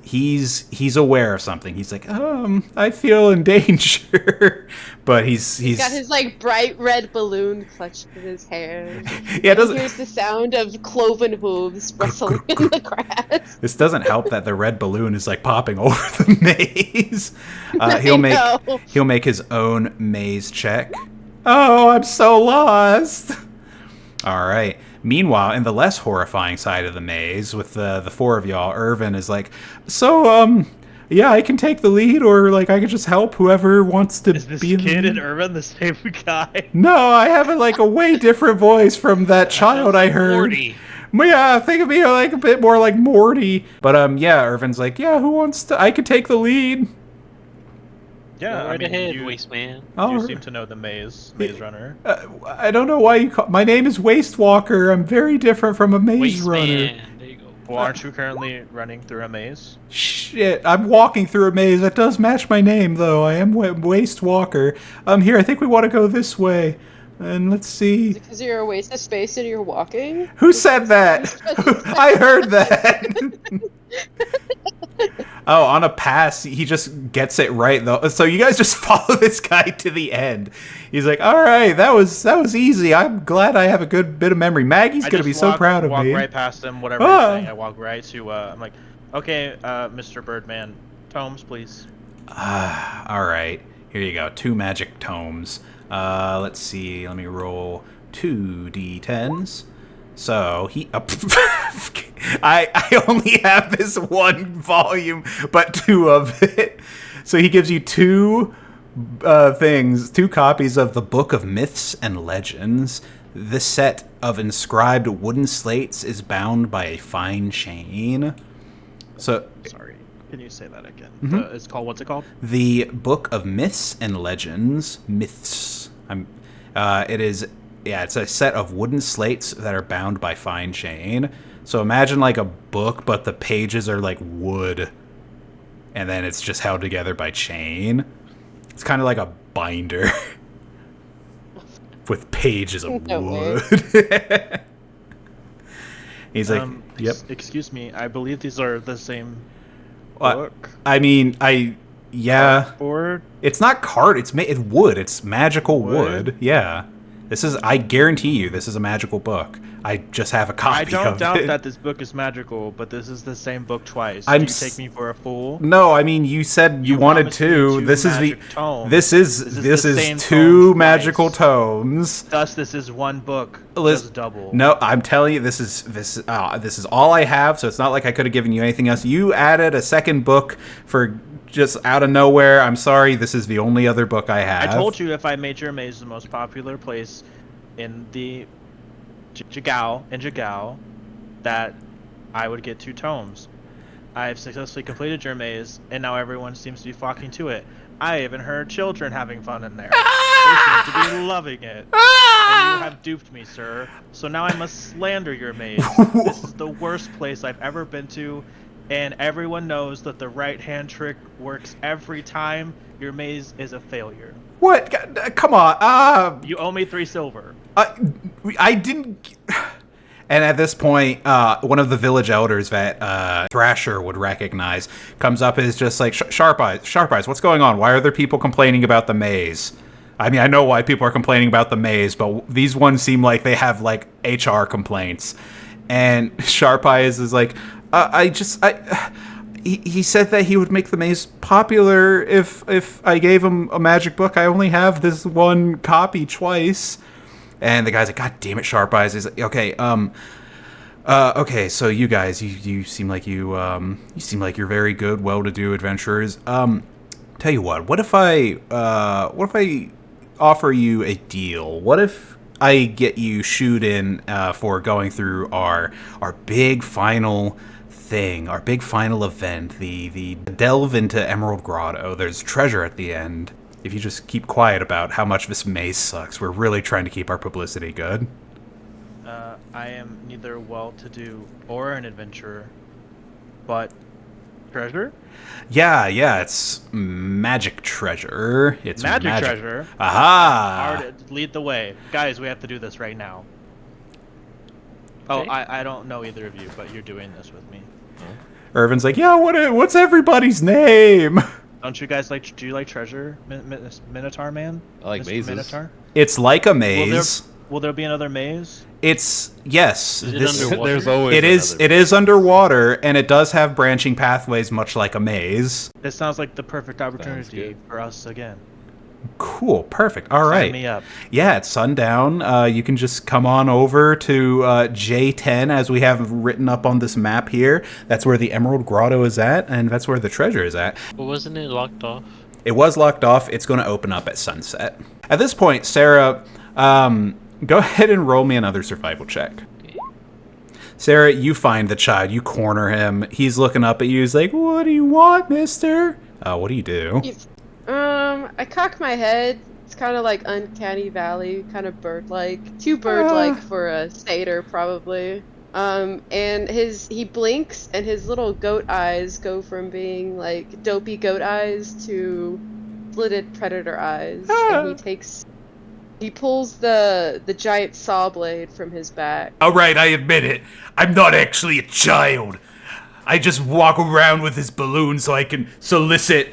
He's aware of something. He's like, I feel in danger. But he's Got his like bright red balloon clutched in his hair. yeah, it doesn't Here's the sound of cloven hooves rustling in the grass. This doesn't help that the red balloon is like popping over the maze. know. He'll make his own maze check. Oh, I'm so lost. All right. Meanwhile, in the less horrifying side of the maze, with the 4 of y'all, Irvin is like, so yeah, I can take the lead, or like I can just help whoever wants to Is this be in the kid lead. and Irvin the same guy? No, I have a way different voice from that child I heard. 40. Yeah, think of me like a bit more like Morty. But yeah, Irvin's like, yeah, who wants to? I could take the lead. Yeah, Go I right mean, ahead, you waste man. you Oh, seem to know the maze runner. I don't know why you call. My name is Waste Walker. I'm very different from a maze Waste runner. man. There you go. Well, aren't you currently running through a maze? Shit, I'm walking through a maze. That does match my name, though. I am Waste Walker. Here, I think we want to go this way. And let's see. Because you're a waste of space and you're walking? Who said that? I heard that. Oh, on a pass, he just gets it right, though. So you guys just follow this guy to the end. He's like, all right, that was easy. I'm glad I have a good bit of memory. Maggie's going to be so proud of me. I me. walk right past him, whatever he's saying. I walk right to, I'm like, okay, Mr. Birdman, tomes, please. All right, here you go. 2 magic tomes. Let's see. Let me roll 2 d10s. So he, I only have this 1 volume, but 2 of it. So he gives you 2 things, 2 copies of the Book of Myths and Legends. This set of inscribed wooden slates is bound by a fine chain. So, sorry, can you say that again? Mm-hmm. It's called, what's it called? The Book of Myths and Legends. Myths. It is. Yeah, it's a set of wooden slates that are bound by fine chain. So imagine like a book, but the pages are like wood. And then it's just held together by chain. It's kind of like a binder. With pages of wood. He's like, yep. Excuse me, I believe these are the same Well, book. I mean, yeah. Or It's not card, it's wood. It's magical wood. Yeah. This is, I guarantee you, this is a magical book. I just have a copy of it. I don't doubt that this book is magical, but this is the same book twice. I'm Do you take me for a fool? No, I mean, you said you wanted promised me 2. 2 This is magic tomes. this the is same 2 tomes magical twice. tomes. Thus, this is 1 book, Liz- just double. No, I'm telling you, this is all I have. So it's not like I could have given you anything else. You added a second book for just out of nowhere. I'm sorry. This is the only other book I have. I told you if I made your maze the most popular place in the Jigao, that I would get 2 tomes. I have successfully completed your maze, and now everyone seems to be flocking to it. I even heard children having fun in there. They seem to be loving it. And you have duped me, sir. So now I must slander your maze. This is the worst place I've ever been to, and everyone knows that the right-hand trick works every time. Your maze is a failure. What? Come on. You owe me 3 silver. I didn't. And at this point, one of the village elders that Thrasher would recognize comes up and is just like, Sharp Eyes, what's going on? Why are there people complaining about the maze? I mean, I know why people are complaining about the maze, but these ones seem like they have like HR complaints. And Sharp Eyes is like, he said that he would make the maze popular if I gave him a magic book. I only have this 1 copy twice. And the guy's like, God damn it, Sharp Eyes. He's like, okay, okay, so you guys, you seem like you seem like you're very good, well-to-do adventurers. Tell you what if I offer you a deal? What if I get you shoot in for going through our big final thing, our big final event, the delve into Emerald Grotto? There's treasure at the end. If you just keep quiet about how much this maze sucks, we're really trying to keep our publicity good. I am neither well-to-do or an adventurer, but treasure? Yeah, it's magic treasure. It's magic treasure. Aha! Alright, lead the way. Guys, we have to do this right now. Oh, Okay. I don't know either of you, but you're doing this with me. Irvin's like, yeah, what's everybody's name? Don't you guys like? Do you like treasure, Minotaur man? I like Mr. mazes. Minotaur? It's like a maze. Will there be another maze? Yes. Is it underwater? There's always It is underwater, and it does have branching pathways, much like a maze. This sounds like the perfect Sounds opportunity good. for us again. Cool, perfect. All Sign right. me up. Yeah, it's sundown. You can just come on over to J10, as we have written up on this map here. That's where the Emerald Grotto is at, and that's where the treasure is at. But wasn't it locked off? It was locked off. It's going to open up at sunset. At this point, Sarah, go ahead and roll me another survival check. Okay. Sarah, you find the child. You corner him. He's looking up at you. He's like, "What do you want, mister?" What do you do? I cock my head. It's kind of like uncanny valley, kind of bird-like. Too bird-like for a satyr, probably. And he blinks, and his little goat eyes go from being like dopey goat eyes to slitted predator eyes. And he pulls the giant saw blade from his back. All right, I admit it. I'm not actually a child. I just walk around with this balloon so I can solicit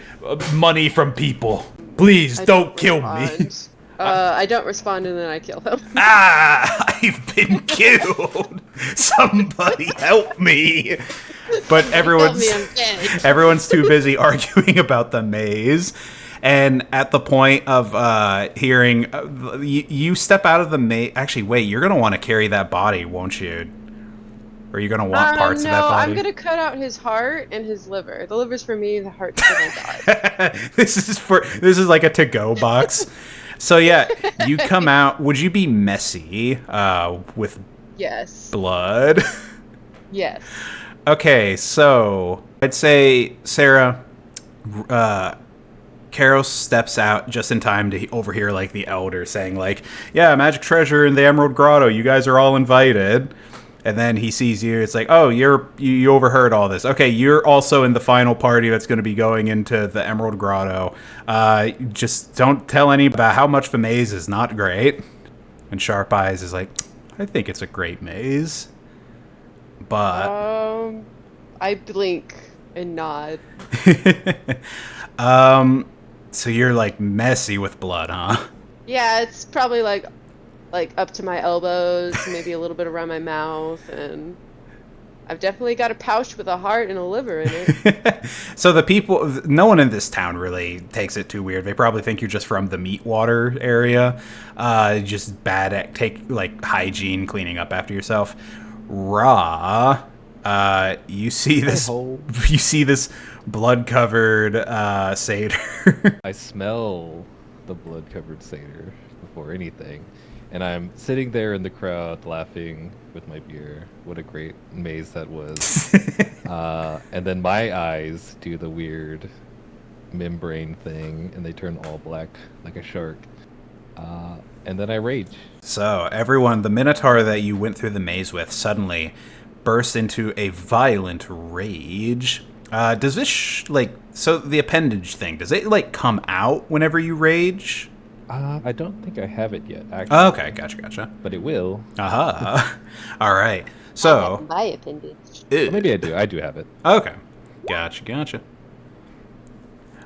money from people. Please don't kill me. I don't respond, and then I kill him. I've been killed. Somebody help me. But everyone's too busy arguing about the maze. And at the point of hearing, you step out of the maze. Actually, wait, you're going to want to carry that body, won't you? Or are you going to want parts of that body? No, I'm going to cut out his heart and his liver. The liver's for me, the heart's for my god. This is like a to-go box. So yeah, you come out. Would you be messy with blood? Yes. Okay, so I'd say, Sarah, Karos steps out just in time to overhear like the elder saying like, "Yeah, magic treasure in the Emerald Grotto. You guys are all invited." And then he sees you. It's like, "Oh, you overheard all this. Okay, you're also in the final party that's going to be going into the Emerald Grotto. Just don't tell anybody about how much the maze is not great." And Sharp Eyes is like, "I think it's a great maze, but..." I blink and nod. So you're like messy with blood, huh? Yeah, it's probably like up to my elbows, maybe a little bit around my mouth, and I've definitely got a pouch with a heart and a liver in it. So no one in this town really takes it too weird. They probably think you're just from the Meatwater area, just bad at hygiene, cleaning up after yourself. Ra, you see this blood-covered satyr. I smell the blood-covered satyr before anything. And I'm sitting there in the crowd laughing with my beer. What a great maze that was. And then my eyes do the weird membrane thing, and they turn all black like a shark. And then I rage. So everyone, the Minotaur that you went through the maze with suddenly burst into a violent rage. Does this, so the appendage thing, does it, come out whenever you rage? I don't think I have it yet, actually. Okay, gotcha. But it will. Aha. All right. So... my appendage. Well, maybe I do. I do have it. Okay. Gotcha.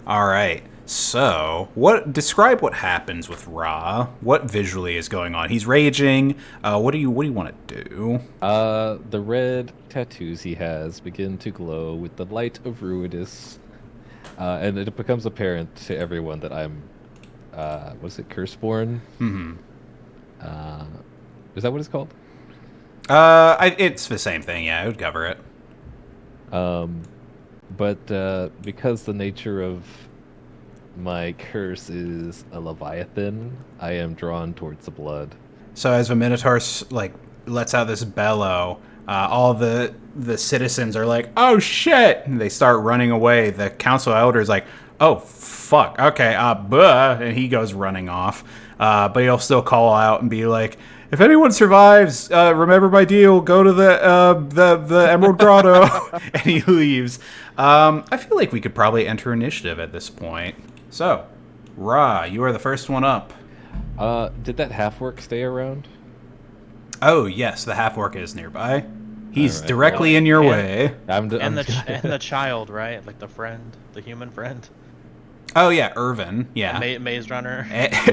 All right. So, describe what happens with Ra. What visually is going on? He's raging. What do you want to do? The red tattoos he has begin to glow with the light of Ruidus. And it becomes apparent to everyone that I'm was it Curseborn? Mm-hmm. Is that what it's called? It's the same thing. Yeah, I would cover it. But because the nature of my curse is a Leviathan, I am drawn towards the blood. So as the Minotaur lets out this bellow, all the citizens are like, "Oh shit!" And they start running away. The council elder is like, "Oh fuck, okay, buh," and he goes running off. But he'll still call out and be like, "If anyone survives, remember my deal. Go to the Emerald Grotto," and he leaves. I feel like we could probably enter initiative at this point. So, Ra, you are the first one up. Did that half-orc stay around? Oh yes, the half-orc is nearby. He's directly in your way. And the child, right? Like the human friend. Oh yeah, Irvin. Yeah. Maze Runner.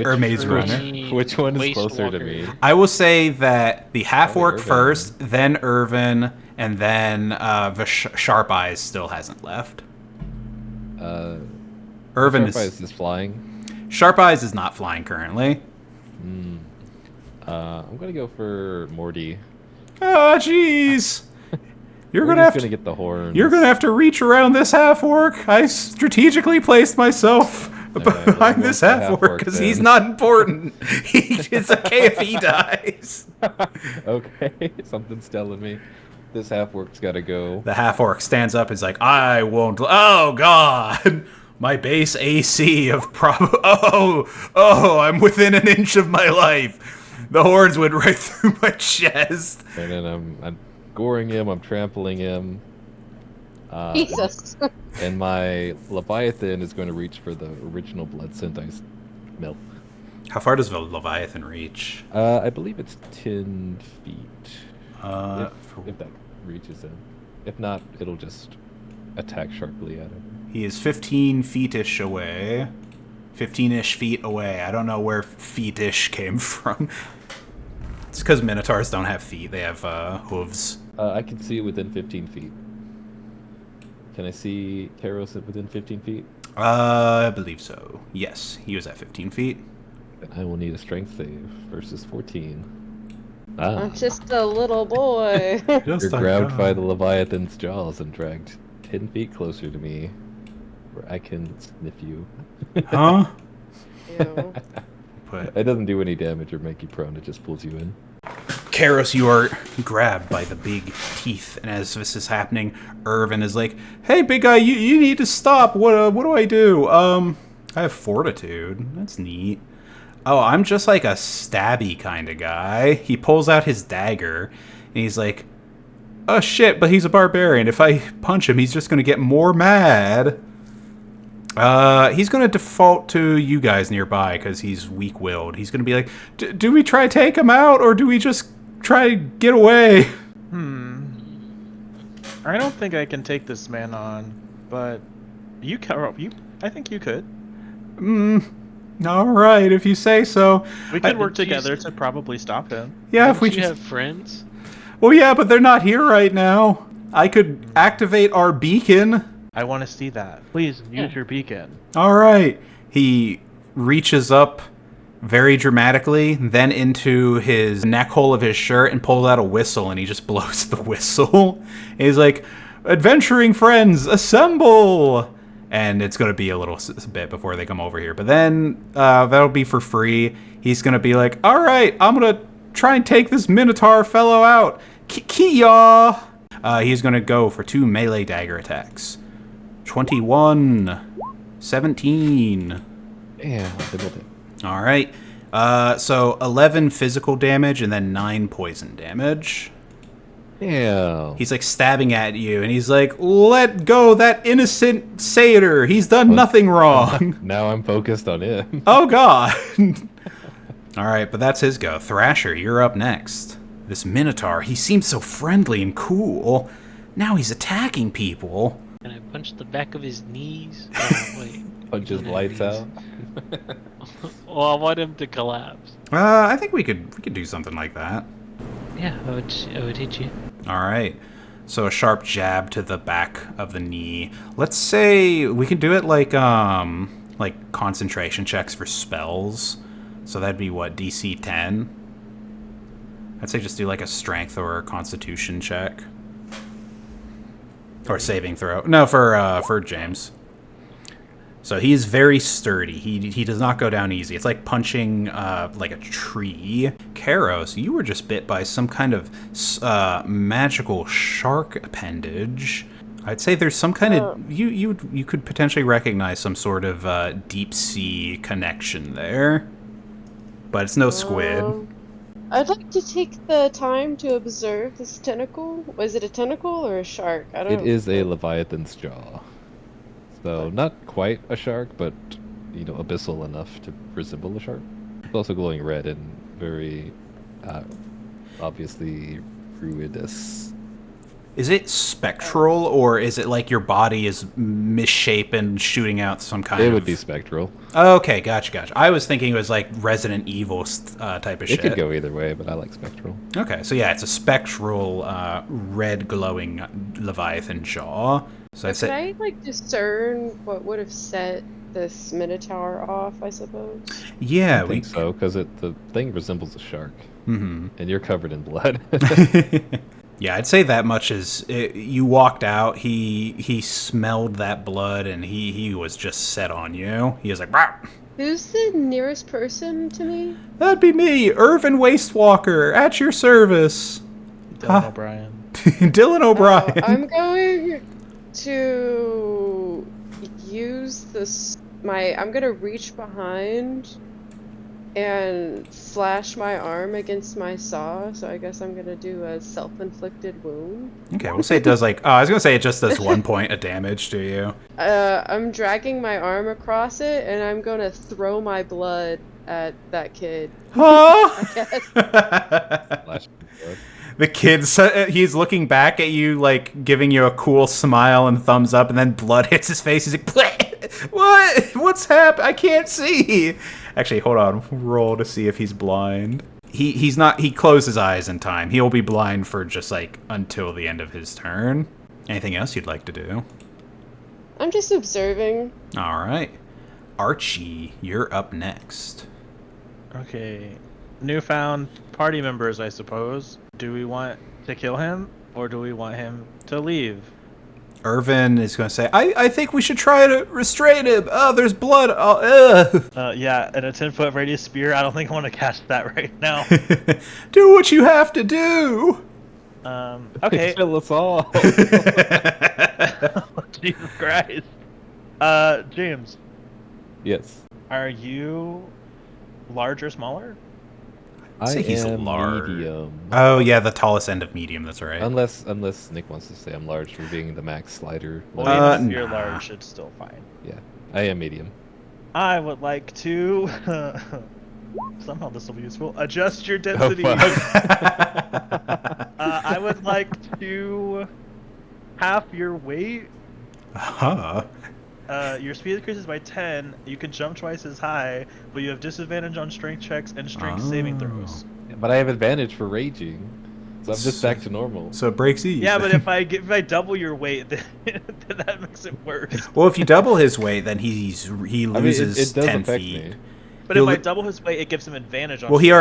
Or Maze Runner. Which one is closer to me? I will say that the half-orc first, then Irvin, and then the Sharp Eyes still hasn't left. Irvin Sharp Eyes is flying. Sharp Eyes is not flying currently. I'm gonna go for Morty. Ah, jeez. You're gonna get the horns. You're gonna have to reach around this half-orc. I strategically placed myself behind this half-orc because he's not important. It's okay if he dies. Okay, something's telling me. This half-orc's gotta go. The half-orc stands up and is like, I won't... Oh, God! My base AC of Oh, I'm within an inch of my life. The horns went right through my chest. And then I'm goring him, I'm trampling him. Jesus. And my Leviathan is going to reach for the original blood scent I smelled. How far does the Leviathan reach? I believe it's 10 feet. If that reaches him. If not, it'll just attack sharply at him. He is 15 feet-ish away. 15-ish feet away. I don't know where feet-ish came from. It's because Minotaurs don't have feet. They have hooves. I can see it within 15 feet. Can I see Karos within 15 feet? I believe so. Yes, he was at 15 feet. Then I will need a strength save versus 14. I'm just a little boy. You're grabbed by the Leviathan's jaws and dragged 10 feet closer to me, where I can sniff you. Huh? Ew. But It doesn't do any damage or make you prone, it just pulls you in. Karos, you are grabbed by the big teeth, and as this is happening, Irvin is like, "Hey, big guy, you need to stop. What do I do? I have fortitude. That's neat. Oh, I'm just like a stabby kind of guy." He pulls out his dagger, and he's like, "Oh shit, but he's a barbarian. If I punch him, he's just gonna get more mad." He's gonna default to you guys nearby because he's weak-willed. He's gonna be like, "Do we try take him out, or do we just try to get away?" I don't think I can take this man on, but you can. I think you could. All right, if you say so. We could work together to probably stop him. Yeah, if we Don't you just. have friends? Well, yeah, but they're not here right now. I could activate our beacon. I want to see that. Please use your beacon. All right. He reaches up very dramatically, then into his neck hole of his shirt and pulls out a whistle, and he just blows the whistle. He's like, "Adventuring friends, assemble!" And it's going to be a little bit before they come over here. But then that'll be for free. He's going to be like, "All right, I'm going to try and take this Minotaur fellow out. Kia!" He's going to go for 2 melee dagger attacks. 21, 17. Damn, doubled it. All right. So 11 physical damage and then 9 poison damage. Damn. He's like stabbing at you, and he's like, "Let go that innocent satyr. He's done nothing wrong." Now I'm focused on it. Oh, God. All right, but that's his go. Thrasher, you're up next. This Minotaur, he seems so friendly and cool. Now he's attacking people. Can I punch the back of his knees? Wait. Punch his Can I lights do out. Well, I want him to collapse. I think we could do something like that. Yeah, I would hit you. All right. So a sharp jab to the back of the knee. Let's say we can do it like concentration checks for spells. So that'd be what, DC 10? I'd say just do like a strength or a constitution check. Or saving throw. No, for James. So he's very sturdy. He does not go down easy. It's like punching like a tree. Karos, you were just bit by some kind of magical shark appendage. I'd say there's some kind of you could potentially recognize some sort of deep sea connection there, but it's no squid. I'd like to take the time to observe this tentacle. Was it a tentacle or a shark? I don't It is a Leviathan's jaw. So not quite a shark, but abyssal enough to resemble a shark. It's also glowing red and very obviously ruidous. Is it spectral, or is it like your body is misshapen, shooting out some kind of... It would be spectral. Okay, gotcha. I was thinking it was like Resident Evil type of shit. It could go either way, but I like spectral. Okay, so yeah, it's a spectral, red glowing Leviathan jaw. So I'd Could say... I discern what would have set this Minotaur off, I suppose? Yeah, I think so, because the thing resembles a shark. Mm-hmm. And you're covered in blood. Yeah, I'd say that much is you walked out, he smelled that blood, and he was just set on you. He was like, "Bah!" Who's the nearest person to me? "That'd be me, Irvin Wastewalker, at your service." Dylan O'Brien. Dylan O'Brien. I'm going to use this. I'm gonna reach behind and slash my arm against my saw. So I guess I'm gonna do a self-inflicted wound. Okay, we'll say it does like. Oh, I was gonna say it just does 1 point of damage to you. I'm dragging my arm across it, and I'm gonna throw my blood at that kid. Huh? Yes. Flash blood. The kid, he's looking back at you, like, giving you a cool smile and thumbs up, and then blood hits his face. He's like, "Bleh! What? What's happened? I can't see." Actually, hold on. Roll to see if he's blind. He's not. He closed his eyes in time. He'll be blind for just, like, until the end of his turn. Anything else you'd like to do? I'm just observing. All right. Archie, you're up next. Okay. Newfound party members, I suppose. Do we want to kill him, or do we want him to leave? Irvin is going to say, I think we should try to restrain him. Oh, there's blood. Oh, Yeah, and a 10-foot radius spear, I don't think I want to cast that right now. Do what you have to do. Okay. Kill us all. Jesus Christ. James, Yes. are you large or smaller? I'd say he's am large. medium. Oh, yeah, the tallest end of medium. That's right. Unless Nick wants to say I'm large for being the max slider. Well, even if you're nah. large, it's still fine. Yeah, I am medium. I would like to... somehow this will be useful. Adjust your Oh, density. fuck. I would like to half your weight. Huh. Your speed increases by 10. You can jump twice as high, but you have disadvantage on strength checks and strength saving throws. But I have advantage for raging, so I'm just back to normal. So it breaks even. Yeah, but if I double your weight, then that makes it worse. Well, if you double his weight, then he I mean, loses it does 10 affect feet. me. But He'll if I lo- double his weight, it gives him advantage on. Well, he strength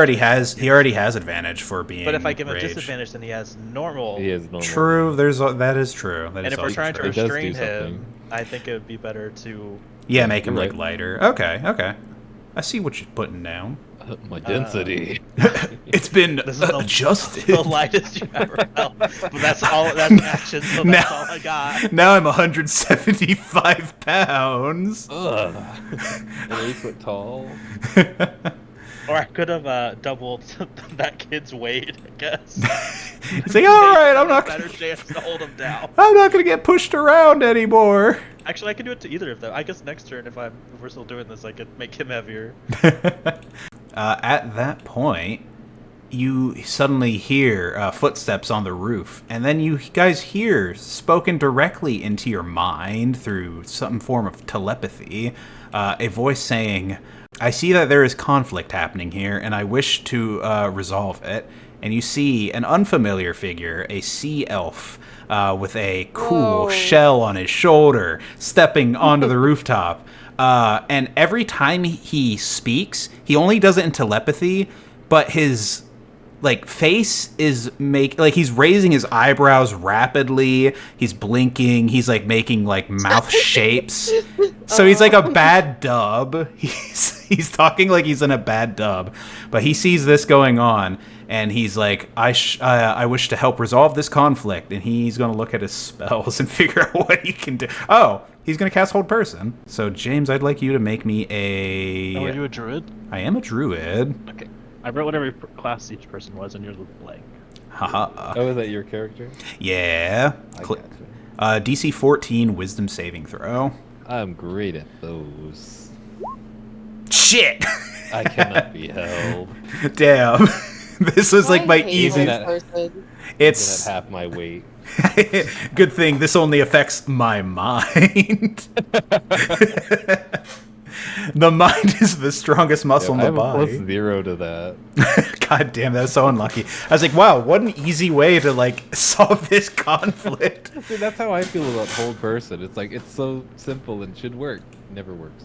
already checks. has advantage for being. But if I give him raged. disadvantage, then he has normal. He is normal. True. That is true. That And is if we're also trying to true. It does do restrain him, something. I think it would be better to. Yeah, make him You're like right. lighter. Okay. I see what you're putting down. My density. It's been This is the- adjusted. The lightest you've ever felt. But that's all. That's action. So that's all I got. Now I'm 175 pounds. Ugh. An 8 foot tall. Or I could have doubled that kid's weight. I guess. It's like, all right, I'm not. Better chance to hold him down. I'm not gonna get pushed around anymore. Actually, I could do it to either of them. I guess next turn, if we're still doing this, I could make him heavier. At that point, you suddenly hear footsteps on the roof, and then you guys hear, spoken directly into your mind through some form of telepathy, a voice saying, "I see that there is conflict happening here, and I wish to resolve it." And you see an unfamiliar figure, a sea elf, with a cool Whoa. shell on his shoulder, stepping onto the rooftop. And every time he speaks, he only does it in telepathy, but his face is he's raising his eyebrows rapidly. He's blinking. He's making mouth shapes. So he's like a bad dub. He's talking like he's in a bad dub, but he sees this going on. And he's like, I wish to help resolve this conflict. And he's going to look at his spells and figure out what he can do. Oh, he's going to cast Hold Person. So, James, I'd like you to make me a... Oh, are you a druid? I am a druid. Okay. I wrote whatever class each person was, and yours was blank. Haha. Oh, is that your character? Yeah. I Cl- gotcha. DC 14 Wisdom saving throw. I'm great at those. Shit! I cannot be held. Damn. This was like I my hate easy... this person. It's... At half my weight. Good thing this only affects my mind. The mind is the strongest muscle Yeah, in the I have a body. +0 to that. God damn, that was so unlucky. I was like, wow, what an easy way to solve this conflict. See, that's how I feel about Hold Person. It's like, it's so simple and should work. Never works.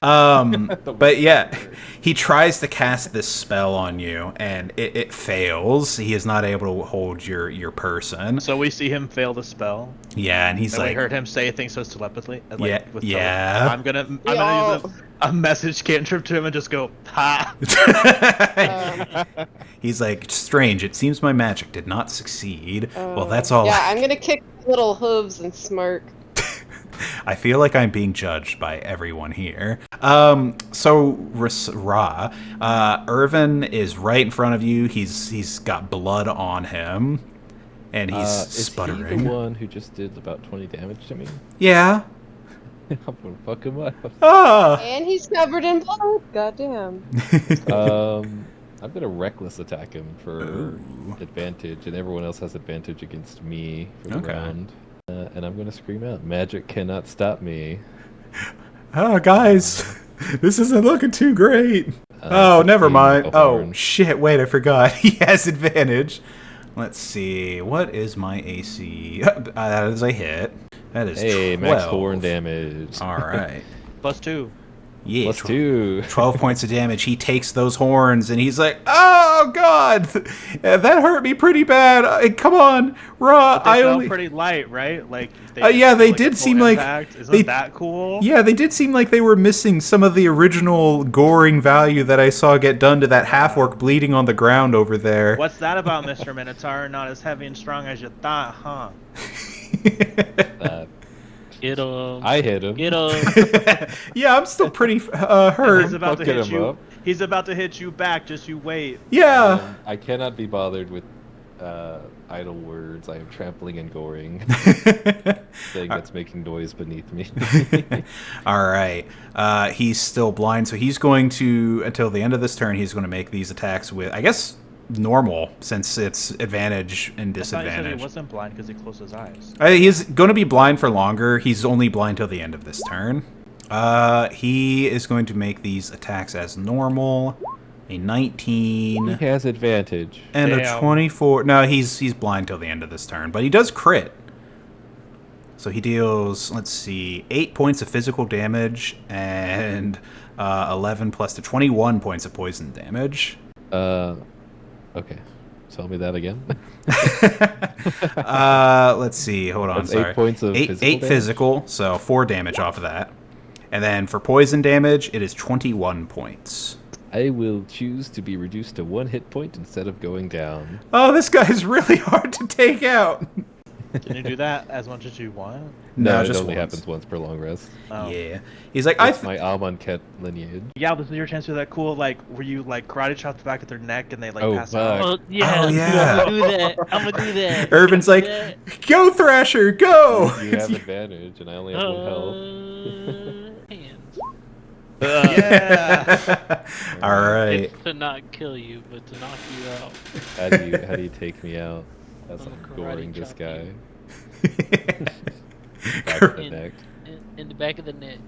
But yeah, he tries to cast this spell on you, and it fails. He is not able to hold your person. So we see him fail the spell, Yeah, and he's and we like, heard him say things so telepathy. Yeah, yeah. I'm gonna Yeah. use a message cantrip to him and just go, ha! He's like, strange, it seems my magic did not succeed. Well, that's all. Yeah, I'm gonna kick little hooves and smirk. I feel like I'm being judged by everyone here. So Ra, Irvin is right in front of you. He's got blood on him, and he's sputtering. Is he the one who just did about 20 damage to me? Yeah. I'm gonna fuck him up. Ah. And he's covered in blood. Goddamn. I'm gonna reckless attack him for advantage, and everyone else has advantage against me for the round. And I'm gonna scream out, "Magic cannot stop me!" Oh, guys, this isn't looking too great. Oh, never mind. Oh, shit, wait, I forgot. He has advantage. Let's see. What is my AC? That is a hit. That is 12. Max horn damage. All right. +2. Yeah, +2. 12 points of damage. He takes those horns and he's like, "Oh God, that hurt me pretty bad. Come on, Ra." They felt pretty light, right? Like, yeah, they like did a full seem like impact. Isn't that cool? Yeah, they did seem like they were missing some of the original goring value that I saw get done to that half-orc bleeding on the ground over there. What's that about, Mr. Minotaur? Not as heavy and strong as you thought, huh? Get him. I hit him. Get him. Yeah, I'm still pretty hurt. He's about to Fucking hit him you. up. He's about to hit you back. Just you wait. Yeah. I cannot be bothered with idle words. I am trampling and goring. Thing that's making noise beneath me. All right. He's still blind, so he's going to, until the end of this turn, he's going to make these attacks with, I guess, normal, since it's advantage and I thought you said disadvantage. he wasn't blind because he closed his eyes. He's going to be blind for longer. He's only blind till the end of this turn. He is going to make these attacks as normal. A 19. He has advantage. And Damn. a 24. No, he's blind till the end of this turn, but he does crit. So he deals, let's see, 8 points of physical damage and 11 plus the 21 points of poison damage. Okay. Tell me that again. Let's see. Hold on. That's Sorry. 8 points of physical eight damage? physical, so 4 damage off of that. And then for poison damage, it is 21 points. I will choose to be reduced to 1 hit point instead of going down. Oh, this guy's really hard to take out. Can you do that as much as you want? No, it just only once. happens once per long rest. Oh. Yeah. He's like, It's my Amonkhet lineage. Yeah, this is your chance to do that cool, like, where you, like, karate chop the back of their neck and they, like, Oh, pass fuck. out. Oh, yeah. Oh, yeah. I'm gonna do that. I'm gonna do that. Irvin's like, "Go, Thrasher, go!" You have advantage, and I only have 1 health. Hands. Yeah! All right. It's to not kill you, but to knock you out. How do you take me out as I'm I'm karate goring this chop guy? you. Back of the In- neck. In the back of the neck.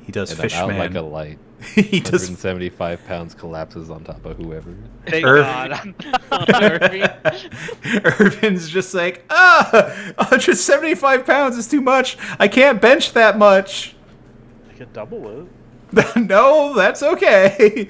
He does And I'm out Fishman. like a light. He does. 175 pounds collapses on top of whoever. Thank Irvin. God. Irvin's just like, 175 pounds is too much. I can't bench that much. I could double it. No, that's okay.